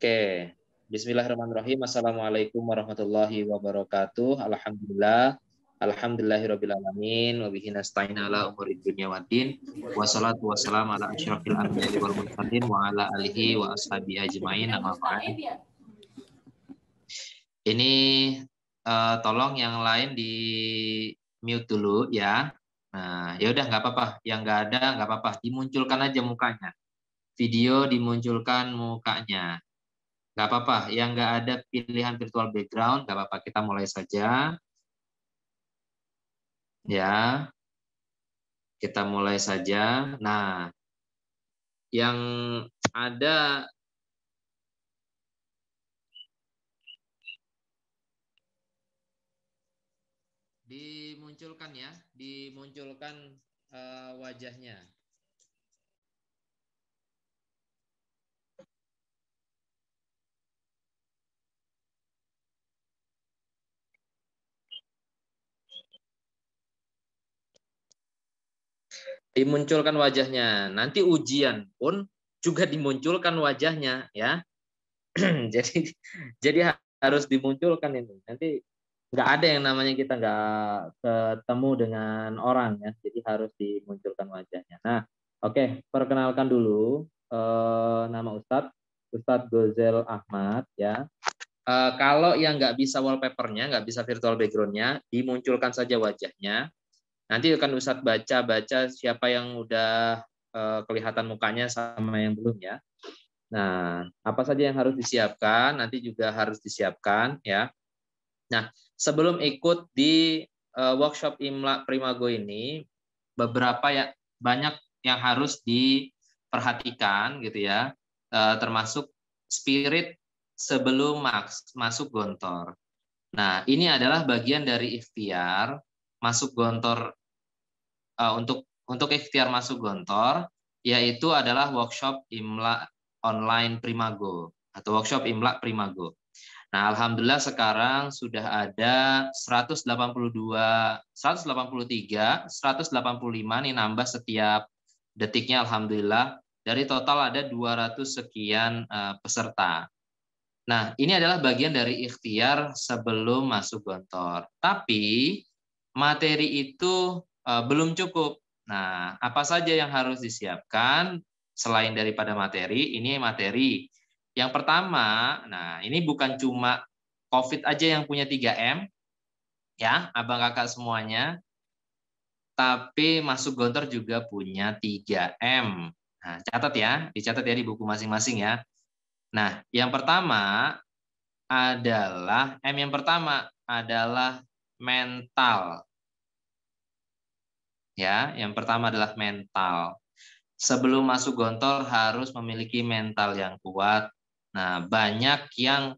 Oke. Bismillahirrahmanirrahim. Assalamualaikum warahmatullahi wabarakatuh. Alhamdulillah. Alhamdulillahirabbil alamin wa bihi nasta'in ala umuri dunya waddin. Wassalatu wassalamu ala asyrafil anbiya'i wal mursalin wa ala alihi wa ashabihi ajmain. Amma ba'd. Ini tolong yang lain di mute dulu ya. Nah, ya udah nggak apa-apa. Yang nggak ada nggak apa-apa. Dimunculkan aja mukanya. Video dimunculkan mukanya. Nggak apa-apa, yang nggak ada pilihan virtual background, nggak apa-apa, kita mulai saja. Ya, kita mulai saja. Nah, yang ada dimunculkan ya, dimunculkan wajahnya. Dimunculkan wajahnya. Nanti ujian pun juga dimunculkan wajahnya ya. jadi harus dimunculkan ini. Nanti nggak ada yang namanya kita nggak ketemu dengan orang ya. Jadi harus dimunculkan wajahnya. Nah, oke, perkenalkan dulu nama Ustadz Gozel Ahmad ya. Kalau yang nggak bisa wallpapernya, nggak bisa virtual backgroundnya, dimunculkan saja wajahnya. Nanti akan Ustadz baca siapa yang udah kelihatan mukanya sama yang belum ya. Nah, apa saja yang harus disiapkan, nanti juga harus disiapkan ya. Nah, sebelum ikut di workshop Imla Primago ini, beberapa ya banyak yang harus diperhatikan gitu ya, termasuk spirit sebelum masuk gontor. Nah, ini adalah bagian dari ikhtiar masuk gontor untuk ikhtiar masuk gontor, yaitu adalah workshop Imla online Primago atau workshop Imla Primago. Nah, alhamdulillah sekarang sudah ada 182, 183, 185 nih nambah setiap detiknya alhamdulillah. Dari total ada 200 sekian peserta. Nah, ini adalah bagian dari ikhtiar sebelum masuk gontor. Tapi materi itu belum cukup. Nah, apa saja yang harus disiapkan selain daripada materi? Ini materi. Yang pertama, nah ini bukan cuma COVID aja yang punya 3M, ya, abang kakak semuanya. Tapi masuk gontor juga punya 3M. Nah, catat ya, dicatat ya di buku masing-masing ya. Nah, yang pertama adalah yang pertama adalah mental. Ya, yang pertama adalah mental. Sebelum masuk gontor harus memiliki mental yang kuat. Nah, banyak yang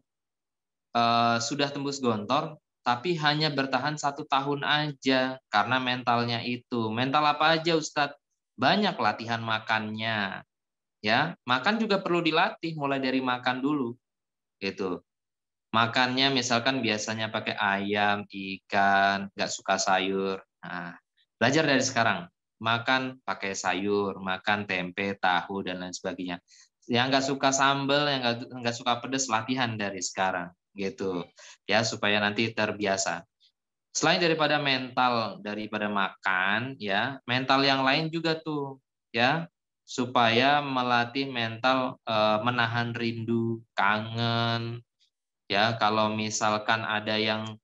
sudah tembus gontor tapi hanya bertahan 1 tahun aja karena mentalnya itu. Mental apa aja, Ustadz? Banyak latihan makannya. Ya, makan juga perlu dilatih mulai dari makan dulu. Gitu. Makannya misalkan biasanya pakai ayam, ikan, nggak suka sayur. Nah, belajar dari sekarang. Makan pakai sayur, makan tempe, tahu, dan lain sebagainya. Yang nggak suka sambal, yang nggak suka pedas, latihan dari sekarang. Gitu. Ya, supaya nanti terbiasa. Selain daripada mental, daripada makan, ya, mental yang lain juga tuh. Ya, supaya melatih mental menahan rindu, kangen, ya kalau misalkan ada yang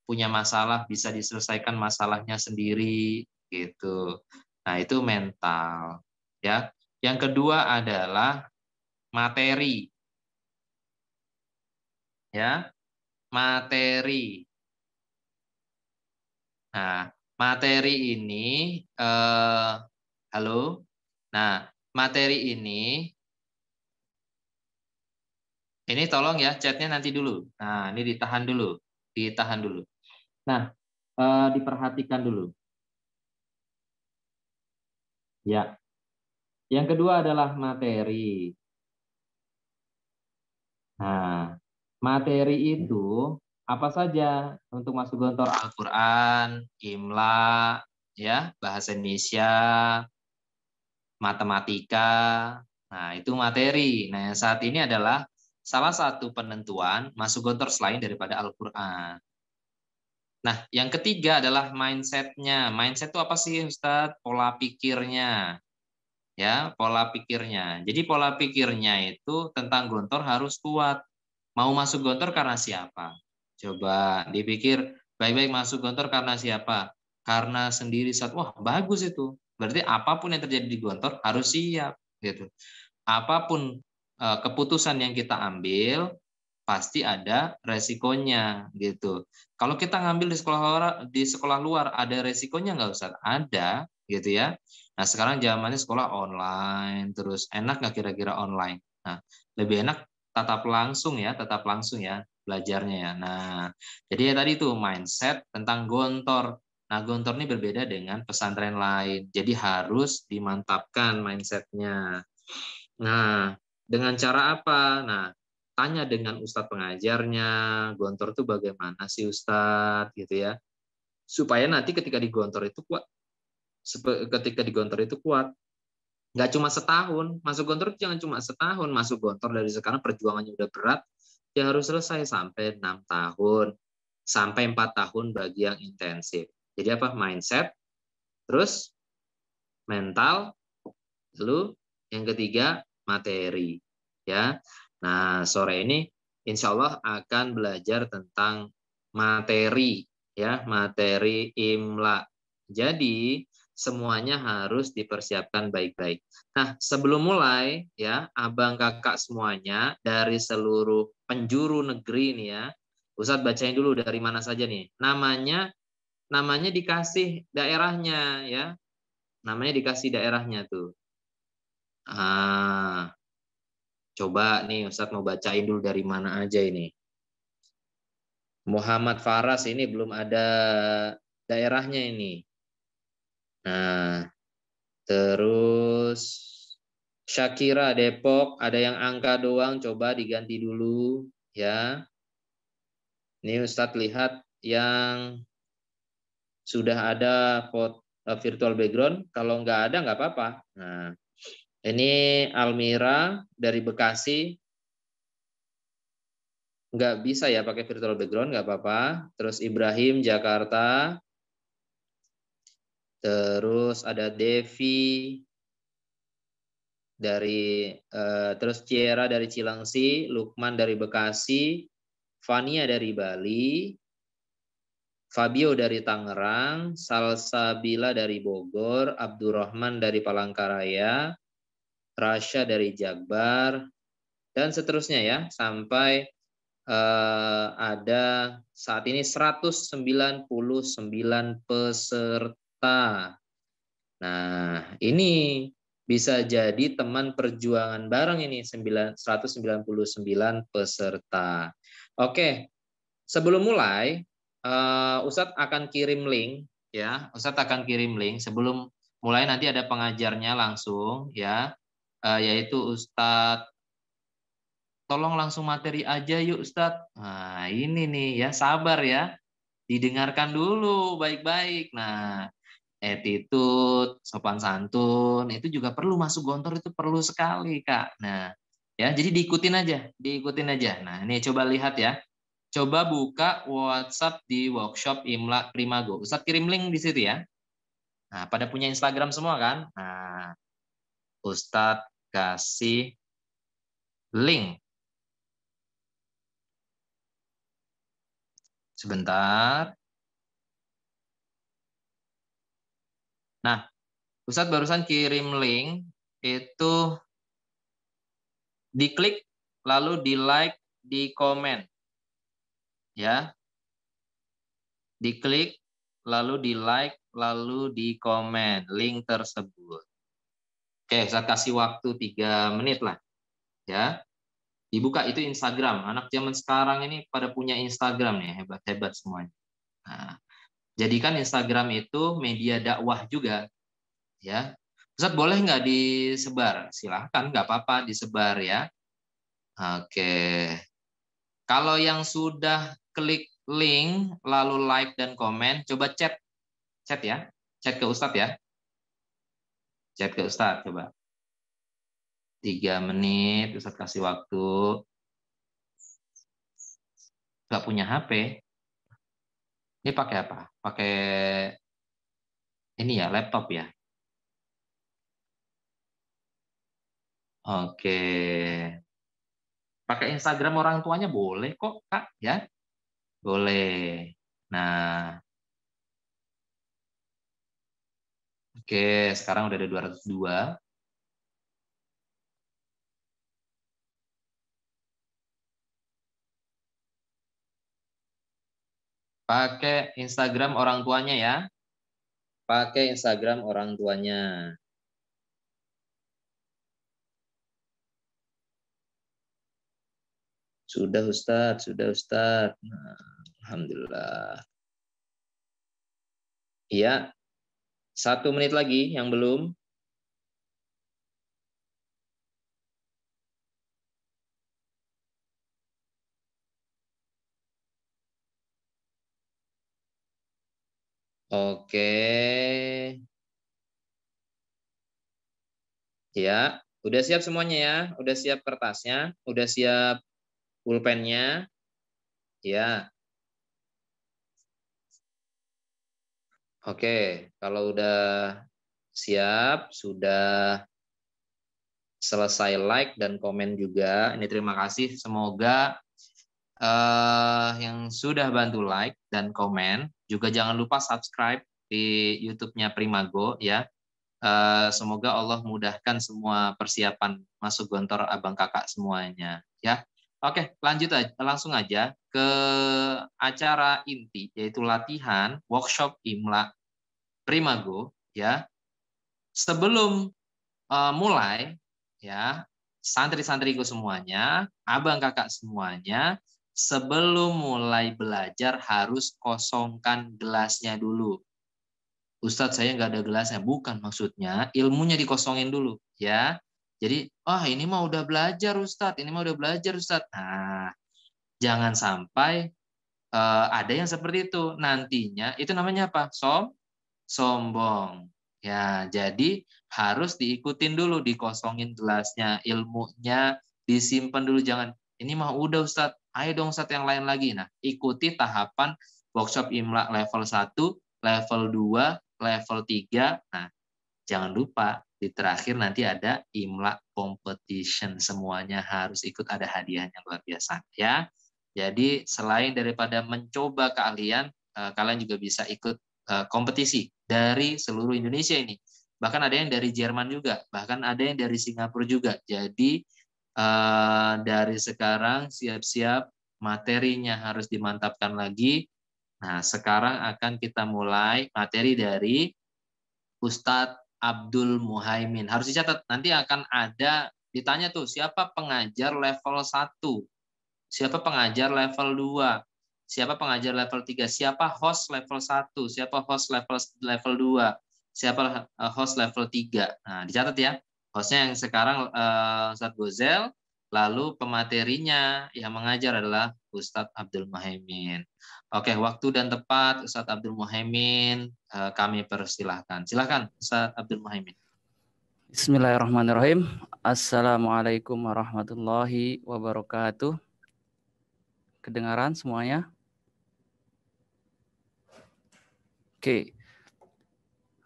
punya masalah bisa diselesaikan masalahnya sendiri gitu. Nah, itu mental ya. Yang kedua adalah materi ya, materi. Nah, materi ini halo. Nah, materi ini tolong ya chatnya nanti dulu. Nah, ini ditahan dulu. Ditahan dulu. Nah, diperhatikan dulu. Ya. Yang kedua adalah materi. Nah, materi itu apa saja untuk masuk gontor? Al-Quran, Imla, ya, bahasa Indonesia, matematika, Nah, itu materi. Nah, yang saat ini adalah salah satu penentuan masuk gontor selain daripada Al-Quran. Nah, yang ketiga adalah mindset-nya. Mindset itu apa sih, Ustadz? Pola pikirnya. Ya, pola pikirnya. Jadi pola pikirnya itu tentang gontor harus kuat. Mau masuk gontor karena siapa? Coba dipikir baik-baik, masuk gontor karena siapa? Karena sendiri saat, wah bagus itu. Berarti apapun yang terjadi di gontor harus siap gitu. Apapun keputusan yang kita ambil pasti ada resikonya gitu. Kalau kita ngambil di sekolah luar ada resikonya nggak Ustaz? Ada gitu ya. Nah sekarang zamannya sekolah online, terus enak nggak kira-kira online? Nah lebih enak tatap langsung ya belajarnya ya. Nah jadi ya tadi itu mindset tentang gontor. Nah gontor ini berbeda dengan pesantren lain. Jadi harus dimantapkan mindsetnya. Nah dengan cara apa? Nah tanya dengan ustadz pengajarnya, gontor itu bagaimana sih ustadz gitu ya. Supaya nanti ketika digontor itu kuat. Ketika digontor itu kuat. Nggak cuma setahun, masuk gontor itu jangan cuma setahun, masuk gontor dari sekarang perjuangannya udah berat, ya harus selesai sampai 6 tahun, sampai 4 tahun bagi yang intensif. Jadi apa? Mindset, terus mental, lalu yang ketiga materi. Ya, nah sore ini insya Allah akan belajar tentang materi, ya materi imla. Jadi semuanya harus dipersiapkan baik-baik. Nah sebelum mulai ya abang kakak semuanya dari seluruh penjuru negeri nih ya, Ustadz bacain dulu dari mana saja nih. Namanya dikasih daerahnya ya, namanya dikasih daerahnya tuh. Coba nih Ustadz mau bacain dulu dari mana aja ini. Muhammad Faras ini belum ada daerahnya ini. Nah, terus Syakira Depok ada yang angka doang, coba diganti dulu ya. Ini Ustadz lihat yang sudah ada foto virtual background, kalau nggak ada nggak apa-apa. Nah, ini Almira dari Bekasi, nggak bisa ya pakai virtual background, nggak apa-apa. Terus Ibrahim Jakarta, terus ada Devi dari terus Ciera dari Cilengsi, Lukman dari Bekasi, Fania dari Bali, Fabio dari Tangerang, Salsabila dari Bogor, Abdurrahman dari Palangkaraya, Rasya dari Jakbar, dan seterusnya ya sampai ada saat ini 199 peserta. Nah, ini bisa jadi teman perjuangan bareng ini 199 peserta. Oke, sebelum mulai Ustadz akan kirim link ya. Ustadz akan kirim link sebelum mulai, nanti ada pengajarnya langsung ya, yaitu Ustadz. Tolong langsung materi aja yuk Ustadz. Nah ini nih ya, sabar ya. Didengarkan dulu baik-baik. Nah attitude, sopan santun, itu juga perlu, masuk gontor itu perlu sekali Kak. Nah ya jadi diikutin aja, diikutin aja. Nah ini coba lihat ya. Coba buka WhatsApp di workshop Imla Primago. Ustadz kirim link di situ ya. Nah pada punya Instagram semua kan? Nah Ustadz kasih link. Sebentar. Nah, Ustadz barusan kirim link, itu diklik, lalu di like, di komen. Ya, diklik, lalu di like, lalu di komen link tersebut. Oke, Ustadz kasih waktu 3 menit lah. Ya, dibuka itu Instagram. Anak zaman sekarang ini pada punya Instagram nih, hebat-hebat semuanya. Nah, jadikan Instagram itu media dakwah juga. Ya, Ustadz boleh nggak disebar? Silahkan, nggak apa-apa disebar ya. Oke. Kalau yang sudah klik link, lalu like dan komen, coba chat ya. Chat ke Ustadz ya. Chat ke Ustadz coba. 3 menit, Ustaz kasih waktu. Nggak punya HP. Ini pakai apa? Pakai ini ya, laptop ya. Oke. Pakai Instagram orang tuanya boleh kok, Kak, ya. Boleh. Nah, oke, sekarang udah ada 202. Pakai Instagram orang tuanya ya. Pakai Instagram orang tuanya. Sudah Ustadz, sudah Ustadz. Nah, Alhamdulillah. Iya, 1 menit lagi yang belum. Oke. Ya, udah siap semuanya ya. Udah siap kertasnya, udah siap pulpennya. Ya, oke. Kalau udah siap, sudah selesai like dan komen juga. Ini terima kasih. Semoga yang sudah bantu like dan komen. Juga jangan lupa subscribe di YouTube-nya Primago ya. Semoga Allah mudahkan semua persiapan masuk gontor abang kakak semuanya ya. Oke, lanjut aja, langsung aja ke acara inti yaitu latihan workshop Imla Primago ya. Sebelum mulai ya, santri-santriku semuanya, abang kakak semuanya, sebelum mulai belajar harus kosongkan gelasnya dulu. Ustadz saya nggak ada gelasnya, bukan maksudnya ilmunya dikosongin dulu ya. Jadi, ini mah udah belajar Ustadz, ini mah udah belajar Ustadz. Nah, jangan sampai ada yang seperti itu. Nantinya itu namanya apa? Sombong. Ya, jadi harus diikutin dulu, dikosongin gelasnya, ilmunya disimpan dulu. Jangan, ini mah udah Ustadz, ayo dong Ustadz yang lain lagi. Nah, ikuti tahapan workshop Imla level 1, level 2, level 3. Nah, jangan lupa di terakhir nanti ada Imla competition. Semuanya harus ikut, ada hadiahnya luar biasa ya. Jadi selain daripada mencoba keahlian, kalian juga bisa ikut kompetisi dari seluruh Indonesia ini. Bahkan ada yang dari Jerman juga, bahkan ada yang dari Singapura juga. Jadi dari sekarang siap-siap materinya harus dimantapkan lagi. Nah, sekarang akan kita mulai materi dari Ustadz Abdul Muhaimin. Harus dicatat, nanti akan ada ditanya tuh, siapa pengajar level 1, siapa pengajar level 2, siapa pengajar level 3, siapa host level 1, siapa host level 2, siapa host level 3. Nah, dicatat ya. Hostnya yang sekarang Ustadz Gozel, lalu pematerinya yang mengajar adalah Ustadz Abdul Muhaimin. Oke, waktu dan tepat Ustadz Abdul Muhaimin kami persilahkan. Silakan Ustadz Abdul Muhaimin. Bismillahirrahmanirrahim. Assalamualaikum warahmatullahi wabarakatuh. Kedengaran semuanya? Oke.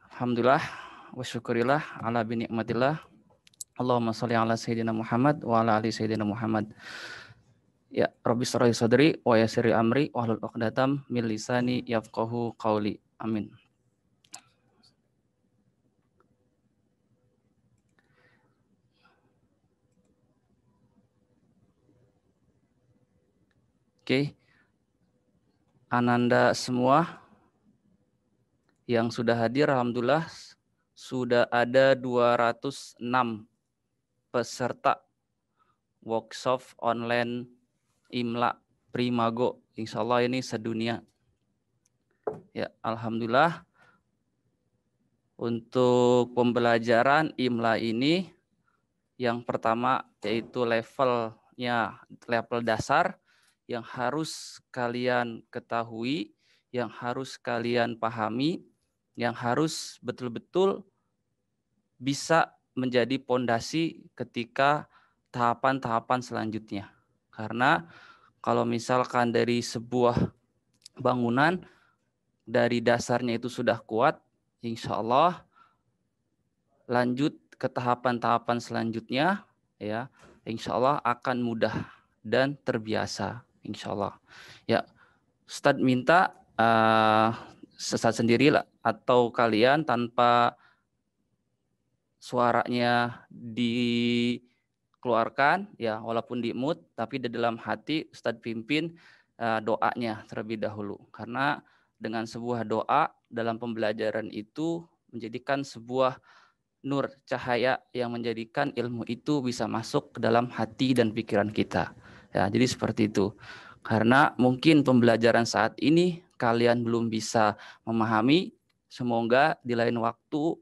Alhamdulillah wa syukurillah ala bi nikmatillah. Allahumma sholli ala sayyidina Muhammad wa ala ali sayyidina Muhammad. Ya, Rabbi shrah li sadri wa yassir li amri wahlul 'uqdatam min lisani yafqahu qawli. Amin. Oke. Ananda semua yang sudah hadir, alhamdulillah sudah ada 206 peserta workshop online Imla Primago. Insya Allah ini sedunia. Ya, alhamdulillah untuk pembelajaran Imla ini yang pertama yaitu level dasar yang harus kalian ketahui, yang harus kalian pahami, yang harus betul-betul bisa menjadi pondasi ketika tahapan-tahapan selanjutnya. Karena kalau misalkan dari sebuah bangunan dari dasarnya itu sudah kuat, insya Allah lanjut ke tahapan-tahapan selanjutnya, ya, insya Allah akan mudah dan terbiasa, insya Allah. Ya, Ustadz minta Ustadz sendiri lah, atau kalian tanpa suaranya dikeluarkan, ya, walaupun di mute, tapi di dalam hati Ustadz pimpin doanya terlebih dahulu. Karena dengan sebuah doa dalam pembelajaran itu menjadikan sebuah nur cahaya yang menjadikan ilmu itu bisa masuk ke dalam hati dan pikiran kita. Ya, jadi seperti itu. Karena mungkin pembelajaran saat ini kalian belum bisa memahami, semoga di lain waktu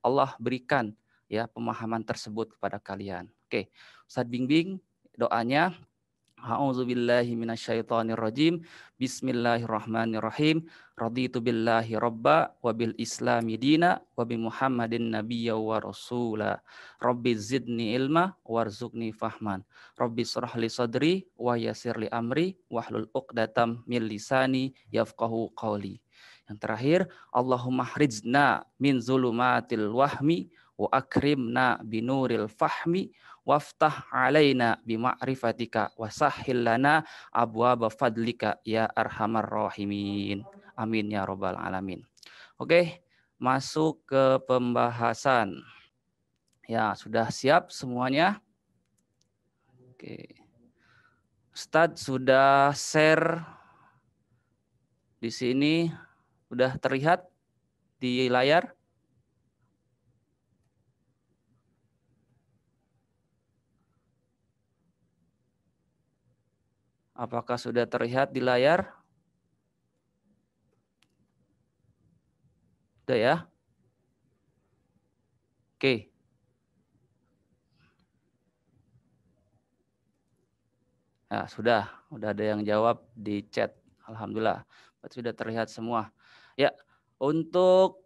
Allah berikan ya pemahaman tersebut kepada kalian. Oke, Ustadz Bingbing doanya. A'udzubillahi minasyaitonirrajim. Bismillahirrahmanirrahim. Raditu billahi robba wa bil islami dina wa bi Muhammadin nabiyya wa rasula. Rabbi zidni ilma warzuqni fahman. Rabbi shrah li sadri wa yassir li amri wahlul 'uqdatam min lisani yafqahu qawli. Yang terakhir, Allahumma hrijna min zulumatil wahmi wa akrimna binuril fahmi waftah alaina bima'rifatika wasahhil lana abwaaba fadlika ya arhamar rahimin. Amin ya rabbal alamin. Oke, masuk ke pembahasan. Ya, sudah siap semuanya? Oke. Ustadz sudah share di sini, sudah terlihat di layar? Apakah sudah terlihat di layar? Sudah ya? Oke. Nah, sudah ada yang jawab di chat. Alhamdulillah, sudah terlihat semua. Ya, untuk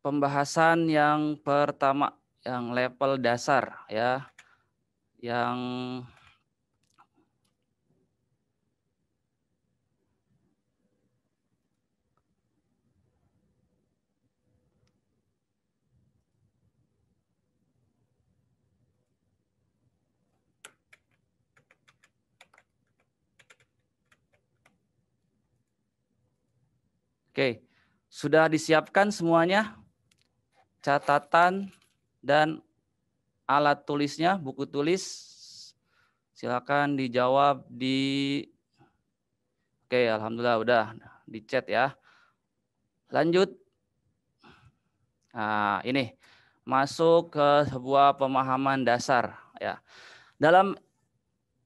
pembahasan yang pertama, yang level dasar ya, yang oke, sudah disiapkan semuanya catatan dan alat tulisnya, buku tulis. Silakan dijawab di Oke, alhamdulillah udah di chat ya. Lanjut. Nah, ini masuk ke sebuah pemahaman dasar ya. Dalam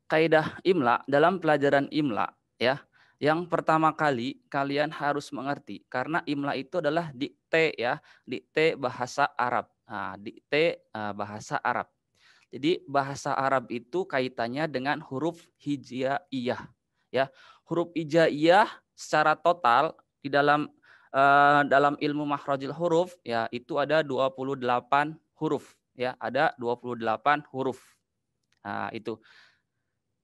kaidah imla, dalam pelajaran imla ya, yang pertama kali kalian harus mengerti karena imla itu adalah dikte ya, dikte bahasa Arab. Nah, dikte bahasa Arab. Jadi bahasa Arab itu kaitannya dengan huruf hijaiyah ya. Huruf hijaiyah secara total di dalam ilmu makhrajul huruf ya itu ada 28 huruf ya, ada 28 huruf. Nah, itu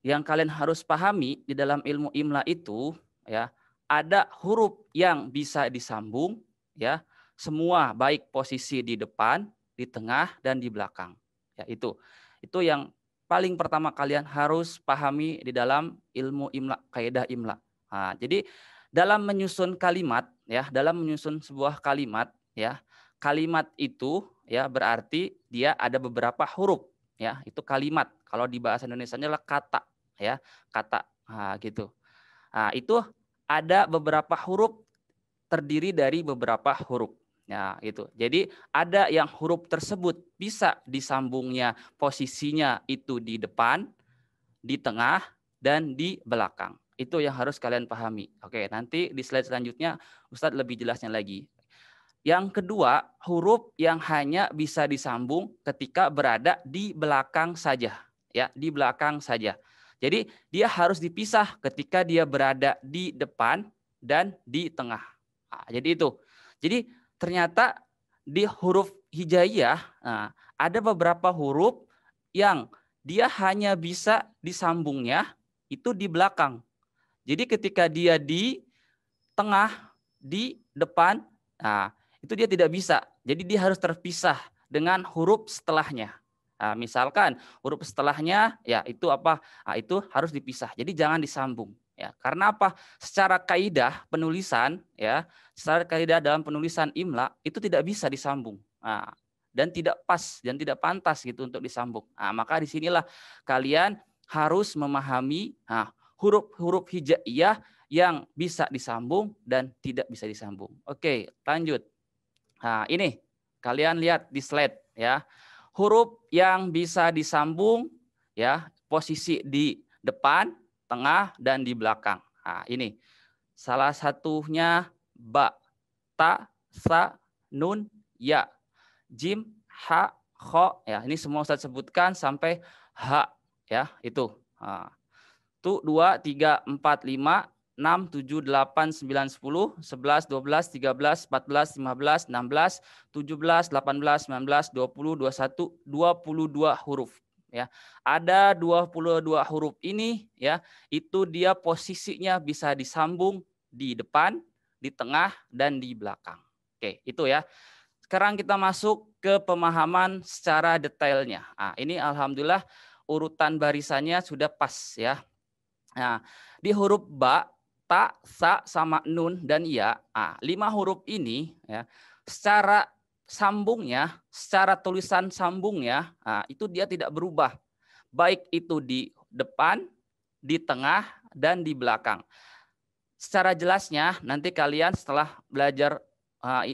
yang kalian harus pahami di dalam ilmu imla itu ya, ada huruf yang bisa disambung ya, semua baik posisi di depan, di tengah dan di belakang. Ya, itu yang paling pertama kalian harus pahami di dalam ilmu imla, kaidah imla. Nah, jadi dalam menyusun kalimat ya, dalam menyusun sebuah kalimat ya, kalimat itu ya berarti dia ada beberapa huruf ya, itu kalimat. Kalau di bahasa Indonesianya adalah kata ya, kata. Nah, gitu. Nah, itu ada beberapa huruf terdiri dari beberapa huruf. Ya, itu. Jadi ada yang huruf tersebut bisa disambungnya posisinya itu di depan, di tengah, dan di belakang. Itu yang harus kalian pahami. Oke, nanti di slide selanjutnya Ustadz lebih jelasnya lagi. Yang kedua, huruf yang hanya bisa disambung ketika berada di belakang saja. Ya, di belakang saja. Jadi dia harus dipisah ketika dia berada di depan dan di tengah. Nah, jadi itu. Jadi ternyata di huruf hijaiyah, nah, ada beberapa huruf yang dia hanya bisa disambungnya itu di belakang. Jadi ketika dia di tengah, di depan, nah, itu dia tidak bisa. Jadi dia harus terpisah dengan huruf setelahnya. Nah, misalkan huruf setelahnya ya itu apa? Nah, itu harus dipisah. Jadi jangan disambung. Ya, karena apa? Secara kaidah penulisan, ya, secara kaidah dalam penulisan imla itu tidak bisa disambung. Nah, dan tidak pas dan tidak pantas gitu untuk disambung. Nah, maka disinilah kalian harus memahami huruf-huruf hijaiyah yang bisa disambung dan tidak bisa disambung. Oke, lanjut. Nah, ini kalian lihat di slide ya. Huruf yang bisa disambung ya, posisi di depan, tengah dan di belakang. Nah, ini salah satunya ba, ta, sa, nun, ya, jim, ha, kho ya. Ini semua Ustaz sebutkan sampai ha ya, itu. Nah, 1, 2, 3, 4, 5, 6, 7, 8, 9, 10, 11, 12, 13, 14, 15, 16, 17, 18, 19, 20, 21, 22 huruf. Ya, ada 22 huruf ini ya, itu dia posisinya bisa disambung di depan, di tengah dan di belakang. Oke, itu ya. Sekarang kita masuk ke pemahaman secara detailnya. Nah, ini alhamdulillah urutan barisannya sudah pas ya. Nah, di huruf ba, ta, sa, sama nun dan ya, 5 huruf ini ya, secara sambungnya, secara tulisan sambungnya, itu dia tidak berubah. Baik itu di depan, di tengah, dan di belakang. Secara jelasnya nanti kalian setelah belajar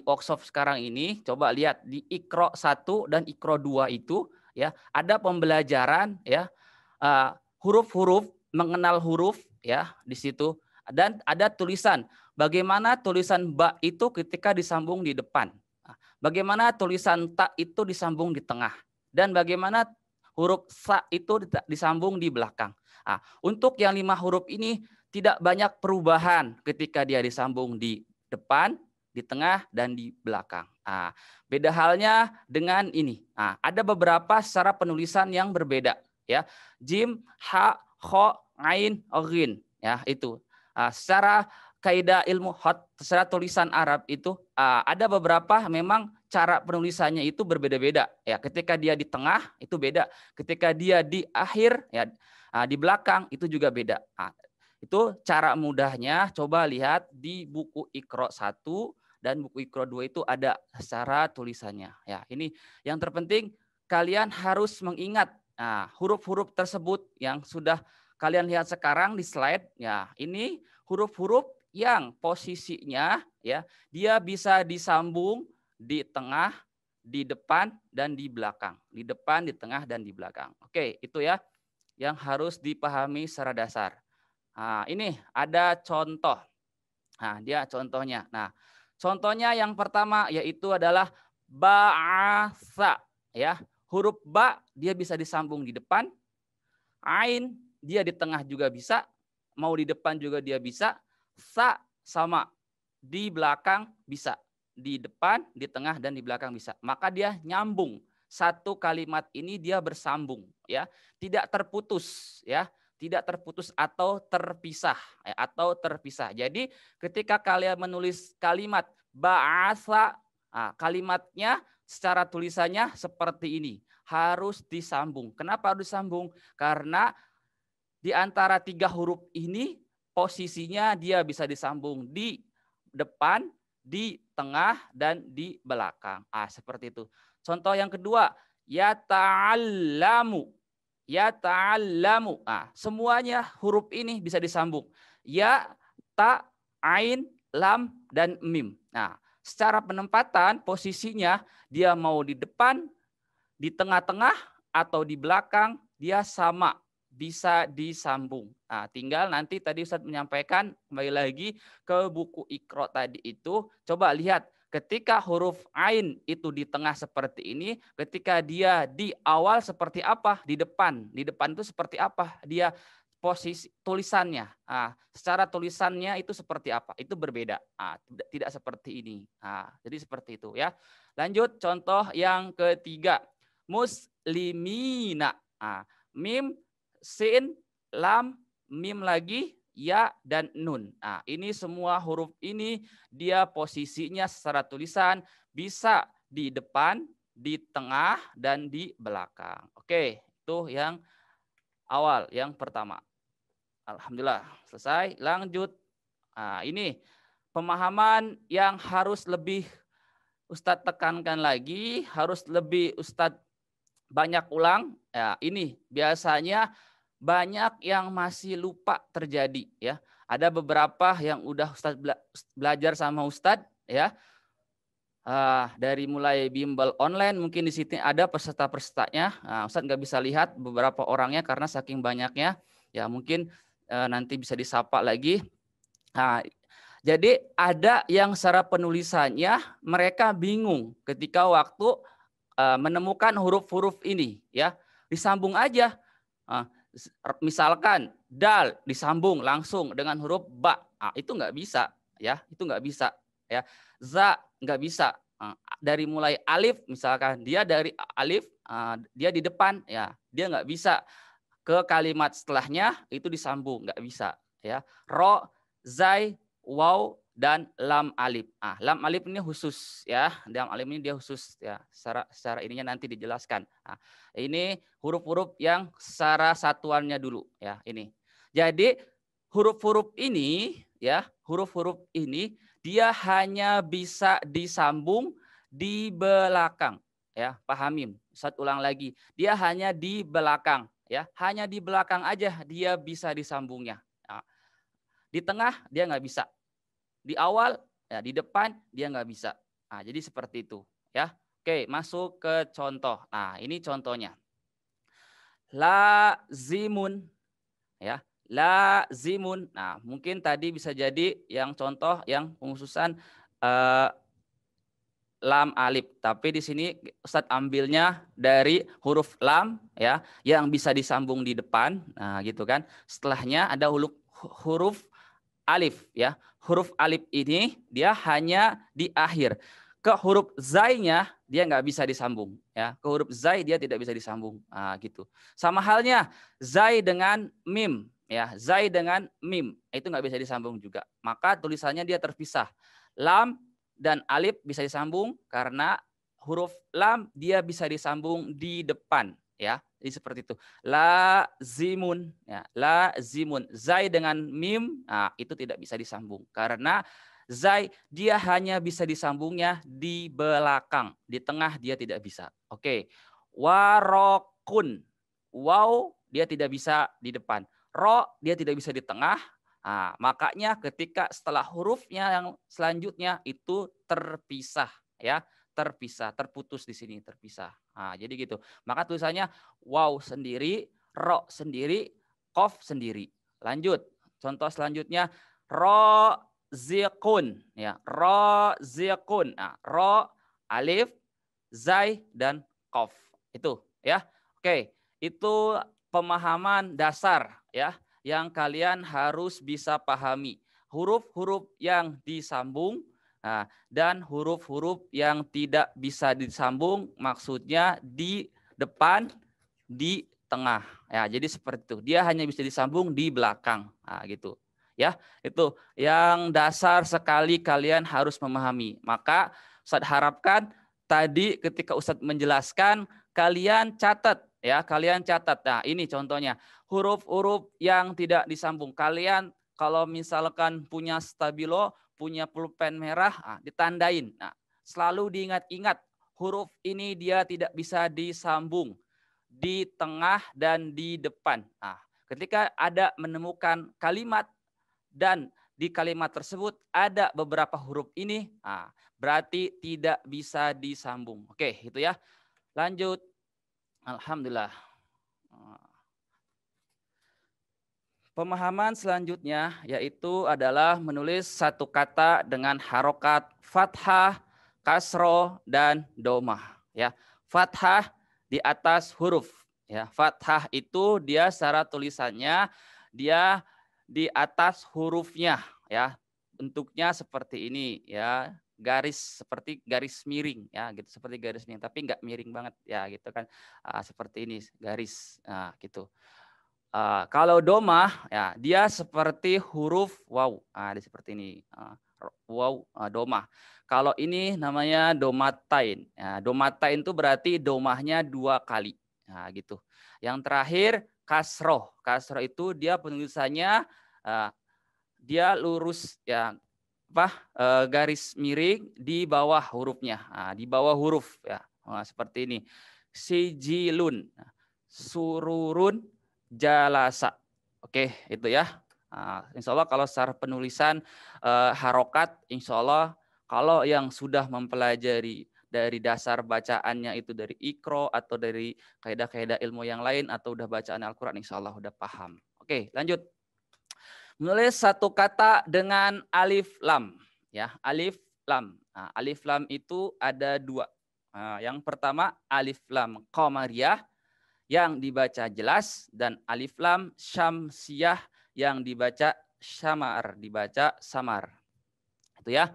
workshop sekarang ini, coba lihat di Iqra 1 dan Iqra 2 itu ya, ada pembelajaran ya, huruf-huruf, mengenal huruf ya di situ, dan ada tulisan bagaimana tulisan ba itu ketika disambung di depan, bagaimana tulisan ta itu disambung di tengah, dan bagaimana huruf sa itu disambung di belakang. Nah, untuk yang 5 huruf ini tidak banyak perubahan ketika dia disambung di depan, di tengah, dan di belakang. Nah, beda halnya dengan ini. Nah, ada beberapa secara penulisan yang berbeda. Ya, jim, ha, kho, ain, ghin. Ya, itu. Secara kaidah ilmu secara tulisan Arab itu ada beberapa memang cara penulisannya itu berbeda-beda. Ya, ketika dia di tengah itu beda. Ketika dia di akhir ya di belakang itu juga beda. Itu cara mudahnya, coba lihat di buku Iqra 1 dan buku Iqra 2 itu ada secara tulisannya. Ya, ini yang terpenting kalian harus mengingat huruf-huruf tersebut yang sudah kalian lihat sekarang di slide. Ya, ini huruf-huruf yang posisinya ya dia bisa disambung di tengah, di depan dan di belakang. Di depan, di tengah dan di belakang. Oke, itu ya yang harus dipahami secara dasar. Nah, ini ada contoh. Nah, dia contohnya. Nah, contohnya yang pertama yaitu adalah ba'asa ya. Huruf ba dia bisa disambung di depan, ain dia di tengah juga bisa, mau di depan juga dia bisa, sa sama di belakang bisa, di depan, di tengah dan di belakang bisa. Maka dia nyambung. Satu kalimat ini dia bersambung ya, tidak terputus ya, tidak terputus atau terpisah ya, atau terpisah. Jadi ketika kalian menulis kalimat ba'asa, kalimatnya secara tulisannya seperti ini, harus disambung. Kenapa harus disambung? Karena di antara 3 huruf ini posisinya dia bisa disambung di depan, di tengah, dan di belakang. Seperti itu. Contoh yang kedua, ya ta'allamu. Ya ta'allamu. Semuanya huruf ini bisa disambung. Ya, ta, ain, lam, dan mim. Nah, secara penempatan posisinya dia mau di depan, di tengah-tengah, atau di belakang, dia sama. Bisa disambung. Tinggal nanti tadi Ustadz menyampaikan kembali lagi ke buku Iqra tadi itu, coba lihat ketika huruf ain itu di tengah seperti ini, ketika dia di awal seperti apa, di depan itu seperti apa, dia posisi tulisannya. Secara tulisannya itu seperti apa? Itu berbeda. Tidak seperti ini. Jadi seperti itu ya. Lanjut contoh yang ketiga. Muslimina. Mim, sin, lam, mim lagi, ya, dan nun. Ini semua huruf ini dia posisinya secara tulisan bisa di depan, di tengah, dan di belakang. Oke, itu yang awal, yang pertama. Alhamdulillah, selesai. Lanjut. Ini pemahaman yang harus lebih Ustadz tekankan lagi, harus lebih Ustadz banyak ulang. Ya, ini biasanya banyak yang masih lupa terjadi ya. Ada beberapa yang udah Ustadz belajar sama Ustadz ya. Dari mulai bimbel online mungkin di sini ada peserta-pesertanya. Ustadz nggak bisa lihat beberapa orangnya karena saking banyaknya. Ya mungkin nanti bisa disapa lagi. Jadi ada yang secara penulisannya mereka bingung ketika waktu menemukan huruf-huruf ini ya. Disambung aja. Misalkan dal disambung langsung dengan huruf ba. Itu nggak bisa ya. Itu nggak bisa ya. Za nggak bisa. Dari mulai alif misalkan dia dari alif dia di depan ya. Dia nggak bisa ke kalimat setelahnya itu disambung, nggak bisa ya. Ro, zai, waw, dan lam alif. Lam alif ini khusus ya. Lam alif ini dia khusus ya. Secara ininya nanti dijelaskan. Ini huruf-huruf yang secara satuannya dulu ya ini. Jadi huruf-huruf ini ya, huruf-huruf ini dia hanya bisa disambung di belakang ya. Pahamin. Ustadz ulang lagi. Dia hanya di belakang. Ya, hanya di belakang aja dia bisa disambungnya. Di tengah dia nggak bisa. Di awal, ya di depan dia nggak bisa. Jadi seperti itu, ya. Oke, masuk ke contoh. Ini contohnya. Lazimun, ya. Lazimun. Mungkin tadi bisa jadi yang contoh yang pengkhususan lam alif, tapi di sini Ustadz ambilnya dari huruf lam ya yang bisa disambung di depan. Gitu kan. Setelahnya ada huruf alif ya. Huruf alif ini dia hanya di akhir. Ke huruf zai-nya dia nggak bisa disambung ya. Ke huruf zai dia tidak bisa disambung. Gitu. Sama halnya zai dengan mim ya. Zai dengan mim itu nggak bisa disambung juga. Maka tulisannya dia terpisah. Lam dan alif bisa disambung karena huruf lam dia bisa disambung di depan ya. Jadi seperti itu. Lazimun ya, lazimun. Zai dengan mim itu tidak bisa disambung karena zai dia hanya bisa disambungnya di belakang, di tengah dia tidak bisa. Oke. Warokun. Waw dia tidak bisa di depan. Ro dia tidak bisa di tengah. Makanya ketika setelah hurufnya yang selanjutnya itu terpisah ya, terpisah, terputus di sini terpisah. Jadi gitu. Maka tulisannya waw sendiri, ro sendiri, kof sendiri. Lanjut. Contoh selanjutnya ro zikun ya, ro zikun. Ro, alif, zai dan kof. Itu ya. Oke, itu pemahaman dasar ya yang kalian harus bisa pahami. Huruf-huruf yang disambung dan huruf-huruf yang tidak bisa disambung maksudnya di depan, di tengah. Ya, jadi seperti itu. Dia hanya bisa disambung di belakang. Gitu. Ya, itu yang dasar sekali kalian harus memahami. Maka Ustadz harapkan tadi ketika Ustadz menjelaskan kalian catat ya, kalian catat. Ini contohnya. Huruf-huruf yang tidak disambung. Kalian kalau misalkan punya stabilo, punya pulpen merah, ditandain. Selalu diingat-ingat huruf ini dia tidak bisa disambung di tengah dan di depan. Ketika ada menemukan kalimat dan di kalimat tersebut ada beberapa huruf ini, berarti tidak bisa disambung. Oke, itu ya. Lanjut. Alhamdulillah. Pemahaman selanjutnya yaitu adalah menulis satu kata dengan harokat fathah, kasroh, dan domah. Ya, fathah di atas huruf. Ya, fathah itu dia secara tulisannya dia di atas hurufnya ya. Bentuknya seperti ini ya, garis seperti garis miring ya gitu, seperti garis miring tapi nggak miring banget ya gitu kan. Seperti ini garis gitu. Kalau domah ya dia seperti huruf waw. Dia seperti ini. Waw, domah. Kalau ini namanya domatain. Ya, domatain itu berarti domahnya 2 kali. Nah, gitu. Yang terakhir kasroh. Kasroh itu dia penulisannya dia lurus ya, garis miring di bawah hurufnya. Di bawah huruf ya. Seperti ini. Sijilun, sururun, jalasa. Oke, itu ya. Insya Allah kalau secara penulisan harokat, insya Allah kalau yang sudah mempelajari dari dasar bacaannya itu dari Iqra atau dari kaidah-kaidah ilmu yang lain atau udah bacaan Al-Quran, insya Allah udah paham. Oke, lanjut. Menulis satu kata dengan alif lam. Ya, alif lam. Alif lam itu ada 2. Yang pertama alif lam qamariyah yang dibaca jelas dan alif lam syamsiyah yang dibaca syamar, dibaca samar. Itu ya.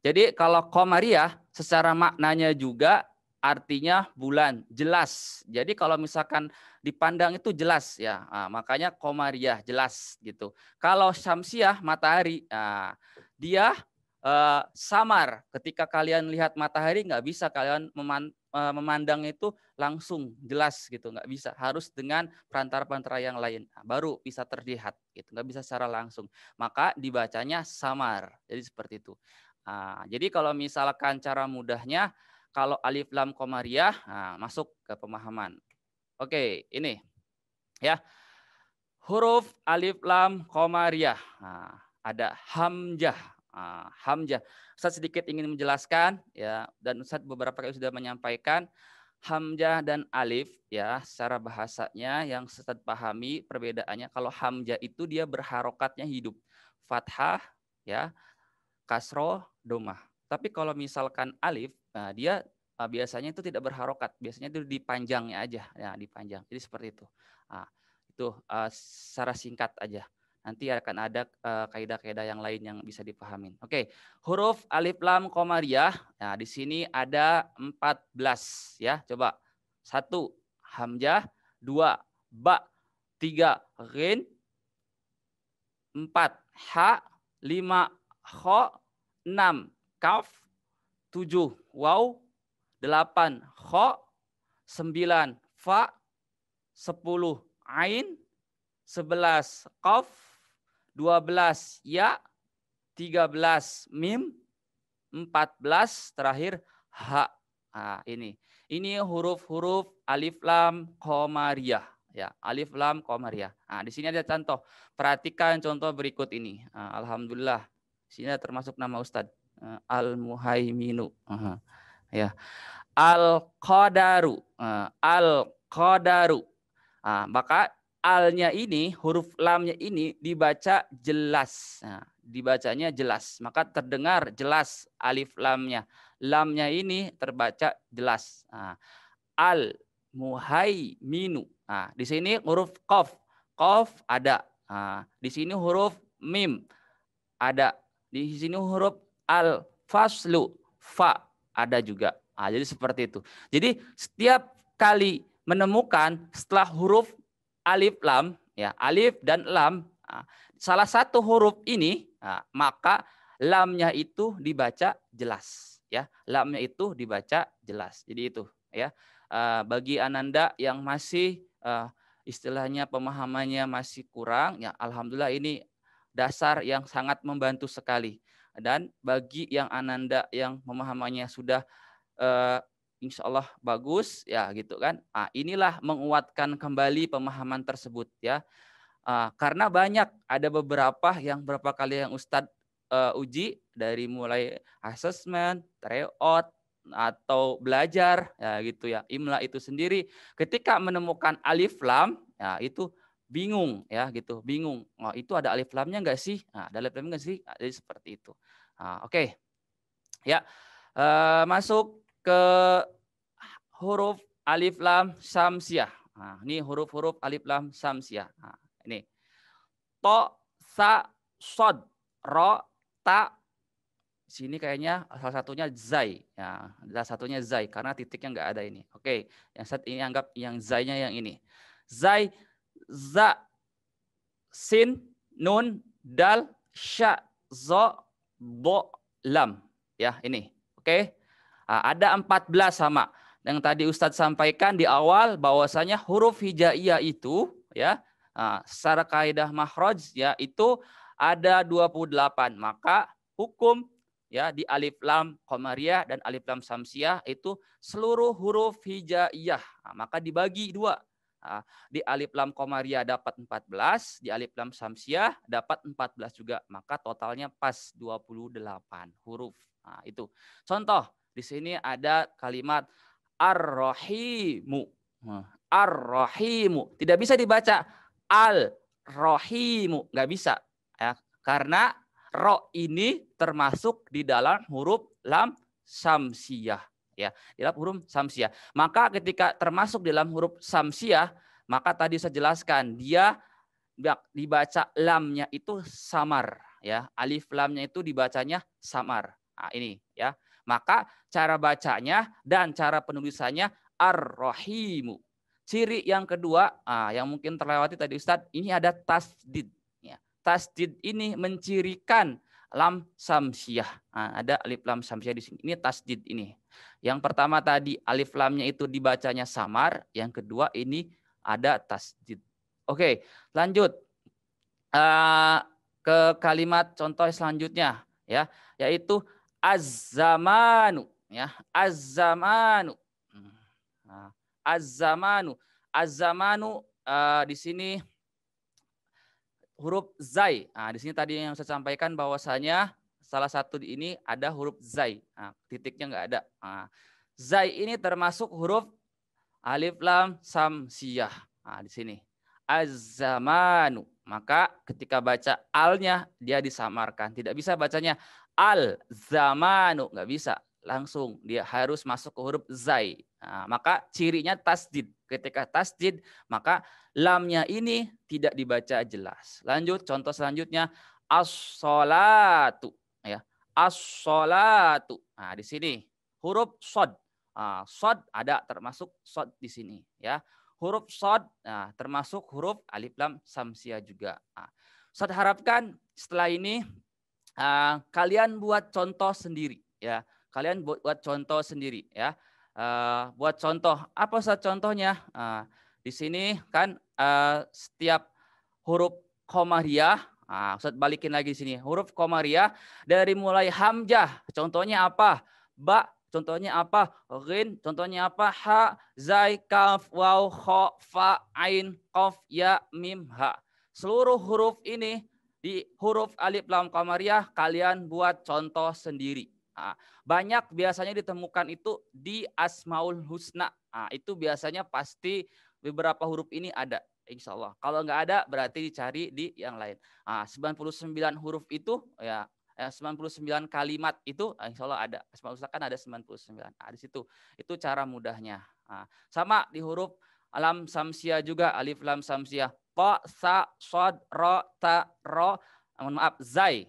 Jadi kalau qamariyah secara maknanya juga artinya bulan, jelas. Jadi kalau misalkan dipandang itu jelas ya. Makanya qamariyah, jelas gitu. Kalau syamsiyah, matahari, dia samar. Ketika kalian lihat matahari nggak bisa kalian memandang itu langsung jelas gitu, nggak bisa, harus dengan perantara-perantara yang lain baru bisa terlihat gitu, nggak bisa secara langsung, maka dibacanya samar. Jadi seperti itu. Jadi kalau misalkan cara mudahnya kalau alif lam qamariyah masuk ke pemahaman. Oke, ini ya huruf alif lam qamariyah. Ada hamzah. Hamzah. Ustaz sedikit ingin menjelaskan ya, dan Ustaz beberapa kali sudah menyampaikan hamzah dan alif ya secara bahasanya yang Ustaz pahami perbedaannya. Kalau hamzah itu dia berharokatnya hidup, fathah ya, kasroh, domah. Tapi kalau misalkan alif, dia biasanya itu tidak berharokat, biasanya itu dipanjangnya aja, ya dipanjang. Jadi seperti itu. Itu secara singkat aja. Nanti akan ada kaidah-kaidah yang lain yang bisa dipahamin. Oke, huruf alif lam qamariyah. Nah, di sini ada 14 ya. Coba. 1 hamzah, 2 ba, 3 ghin, 4 ha, 5 kha, 6 kaf, 7 waw, 8 kha, 9 fa, 10 ain, 11 qaf, 12 ya, 13 mim, 14 terakhir ha. Ini huruf-huruf alif lam qamariyah ya, alif lam qamariyah. Di sini ada contoh. Perhatikan contoh berikut ini. Alhamdulillah. Sini termasuk nama Ustadz Al-Muhaiminu. Ya. Al-Qadaru. Al-Qadaru. Maka alnya ini, huruf lamnya ini dibaca jelas. Dibacanya jelas. Maka terdengar jelas alif lamnya. Lamnya ini terbaca jelas. Al-Muhaiminu. Di sini huruf qaf. Qaf ada. Di sini huruf mim ada. Di sini huruf al-faslu, fa ada juga. Jadi seperti itu. Jadi setiap kali menemukan setelah huruf alif lam ya, alif dan lam, salah satu huruf ini, maka lamnya itu dibaca jelas ya. Lamnya itu dibaca jelas. Jadi itu ya. Bagi Ananda yang masih istilahnya pemahamannya masih kurang ya, alhamdulillah ini dasar yang sangat membantu sekali. Dan bagi yang Ananda yang pemahamannya sudah insya Allah bagus ya gitu kan, inilah menguatkan kembali pemahaman tersebut ya. Karena banyak, ada beberapa yang berapa kali yang Ustadz uji dari mulai asesmen, tryout atau belajar ya gitu ya, imla itu sendiri ketika menemukan alif lam ya itu bingung ya gitu, bingung. Itu ada alif lamnya enggak sih? Ada alif lamnya enggak sih? Jadi seperti itu. Oke. Ya. Masuk ke huruf alif lam syamsiyah. Ini huruf-huruf alif lam syamsiyah. Ini. to, sa, sod, ro, ta. Sini kayaknya salah satunya zai. Ya, salah satunya zai karena titiknya nggak ada ini. Oke, yang saat ini anggap yang zai-nya yang ini. Zai, za, sin, nun, dal, sya, zo, bo, lam. Ya, ini. Oke. Ada 14 sama. Yang tadi Ustadz sampaikan di awal bahwasanya huruf hijaiyah itu ya, secara kaidah makhraj ya itu ada 28. Maka hukum ya di alif lam qamariyah dan alif lam samsiyah itu seluruh huruf hijaiyah. Maka dibagi dua. Di alif lam qamariyah dapat 14, di alif lam samsiyah dapat 14 juga. Maka totalnya pas 28 huruf. Itu. Contoh, di sini ada kalimat ar-rahimu. Ar-rahimu. Tidak bisa dibaca al-rahimu, nggak bisa. Ya, karena ro ini termasuk di dalam huruf lam samsiyah, ya, di dalam huruf samsiyah. Maka ketika termasuk dalam huruf samsiyah, maka tadi saya jelaskan dia dibaca lamnya itu samar, ya. Alif lamnya itu dibacanya samar. Ini ya. Maka cara bacanya dan cara penulisannya ar-rahimu. Ciri yang kedua, yang mungkin terlewati tadi Ustadz, ini ada tasdid. Tasdid ini mencirikan lam samsiyah. Ada alif lam samsiyah di sini. Ini tasdid ini. Yang pertama tadi alif lamnya itu dibacanya samar. Yang kedua ini ada tasdid. Oke, lanjut ke kalimat contoh selanjutnya, ya, yaitu az-zamanu, ya, az-zamanu. Az-zamanu, az-zamanu di sini huruf zai. Di sini tadi yang saya sampaikan bahwasanya salah satu di ini ada huruf zai. Titiknya nggak ada. Zai ini termasuk huruf alif lam samsiyah. Di sini az-zamanu. Maka ketika baca alnya dia disamarkan. Tidak bisa bacanya al-zamanu, nggak bisa. Langsung dia harus masuk ke huruf zai. Maka cirinya tasdid. Ketika tasdid, maka lamnya ini tidak dibaca jelas. Lanjut, contoh selanjutnya as-sholatu, ya. As-sholatu. Di sini huruf shod. Shod ada termasuk shod di sini, ya. Huruf shod termasuk huruf alif lam samsiyah juga. Ustadz harapkan setelah ini kalian buat contoh sendiri, ya. Kalian buat contoh sendiri, ya. Buat contoh apa Ustadz contohnya? Di sini kan setiap huruf qamariyah, Ustadz balikin lagi di sini. Huruf qamariyah dari mulai hamzah, contohnya apa? Ba, contohnya apa? Ghin, contohnya apa? Ha, zai, kaf, waw, kha, fa, ain, qaf, ya, mim, ha. Seluruh huruf ini di huruf alif lam qamariyah kalian buat contoh sendiri. Banyak biasanya ditemukan itu di Asmaul Husna. Itu biasanya pasti beberapa huruf ini ada. Insya Allah. Kalau nggak ada berarti dicari di yang lain. 99 huruf itu ya 99 kalimat itu insya Allah ada. Asmaul Husna kan ada 99. Di situ. Itu cara mudahnya. Sama di huruf lam samsiyah juga. Alif lam samsiyah. Qa, sa, sod, ro, ta, ro. Mohon maaf, zai.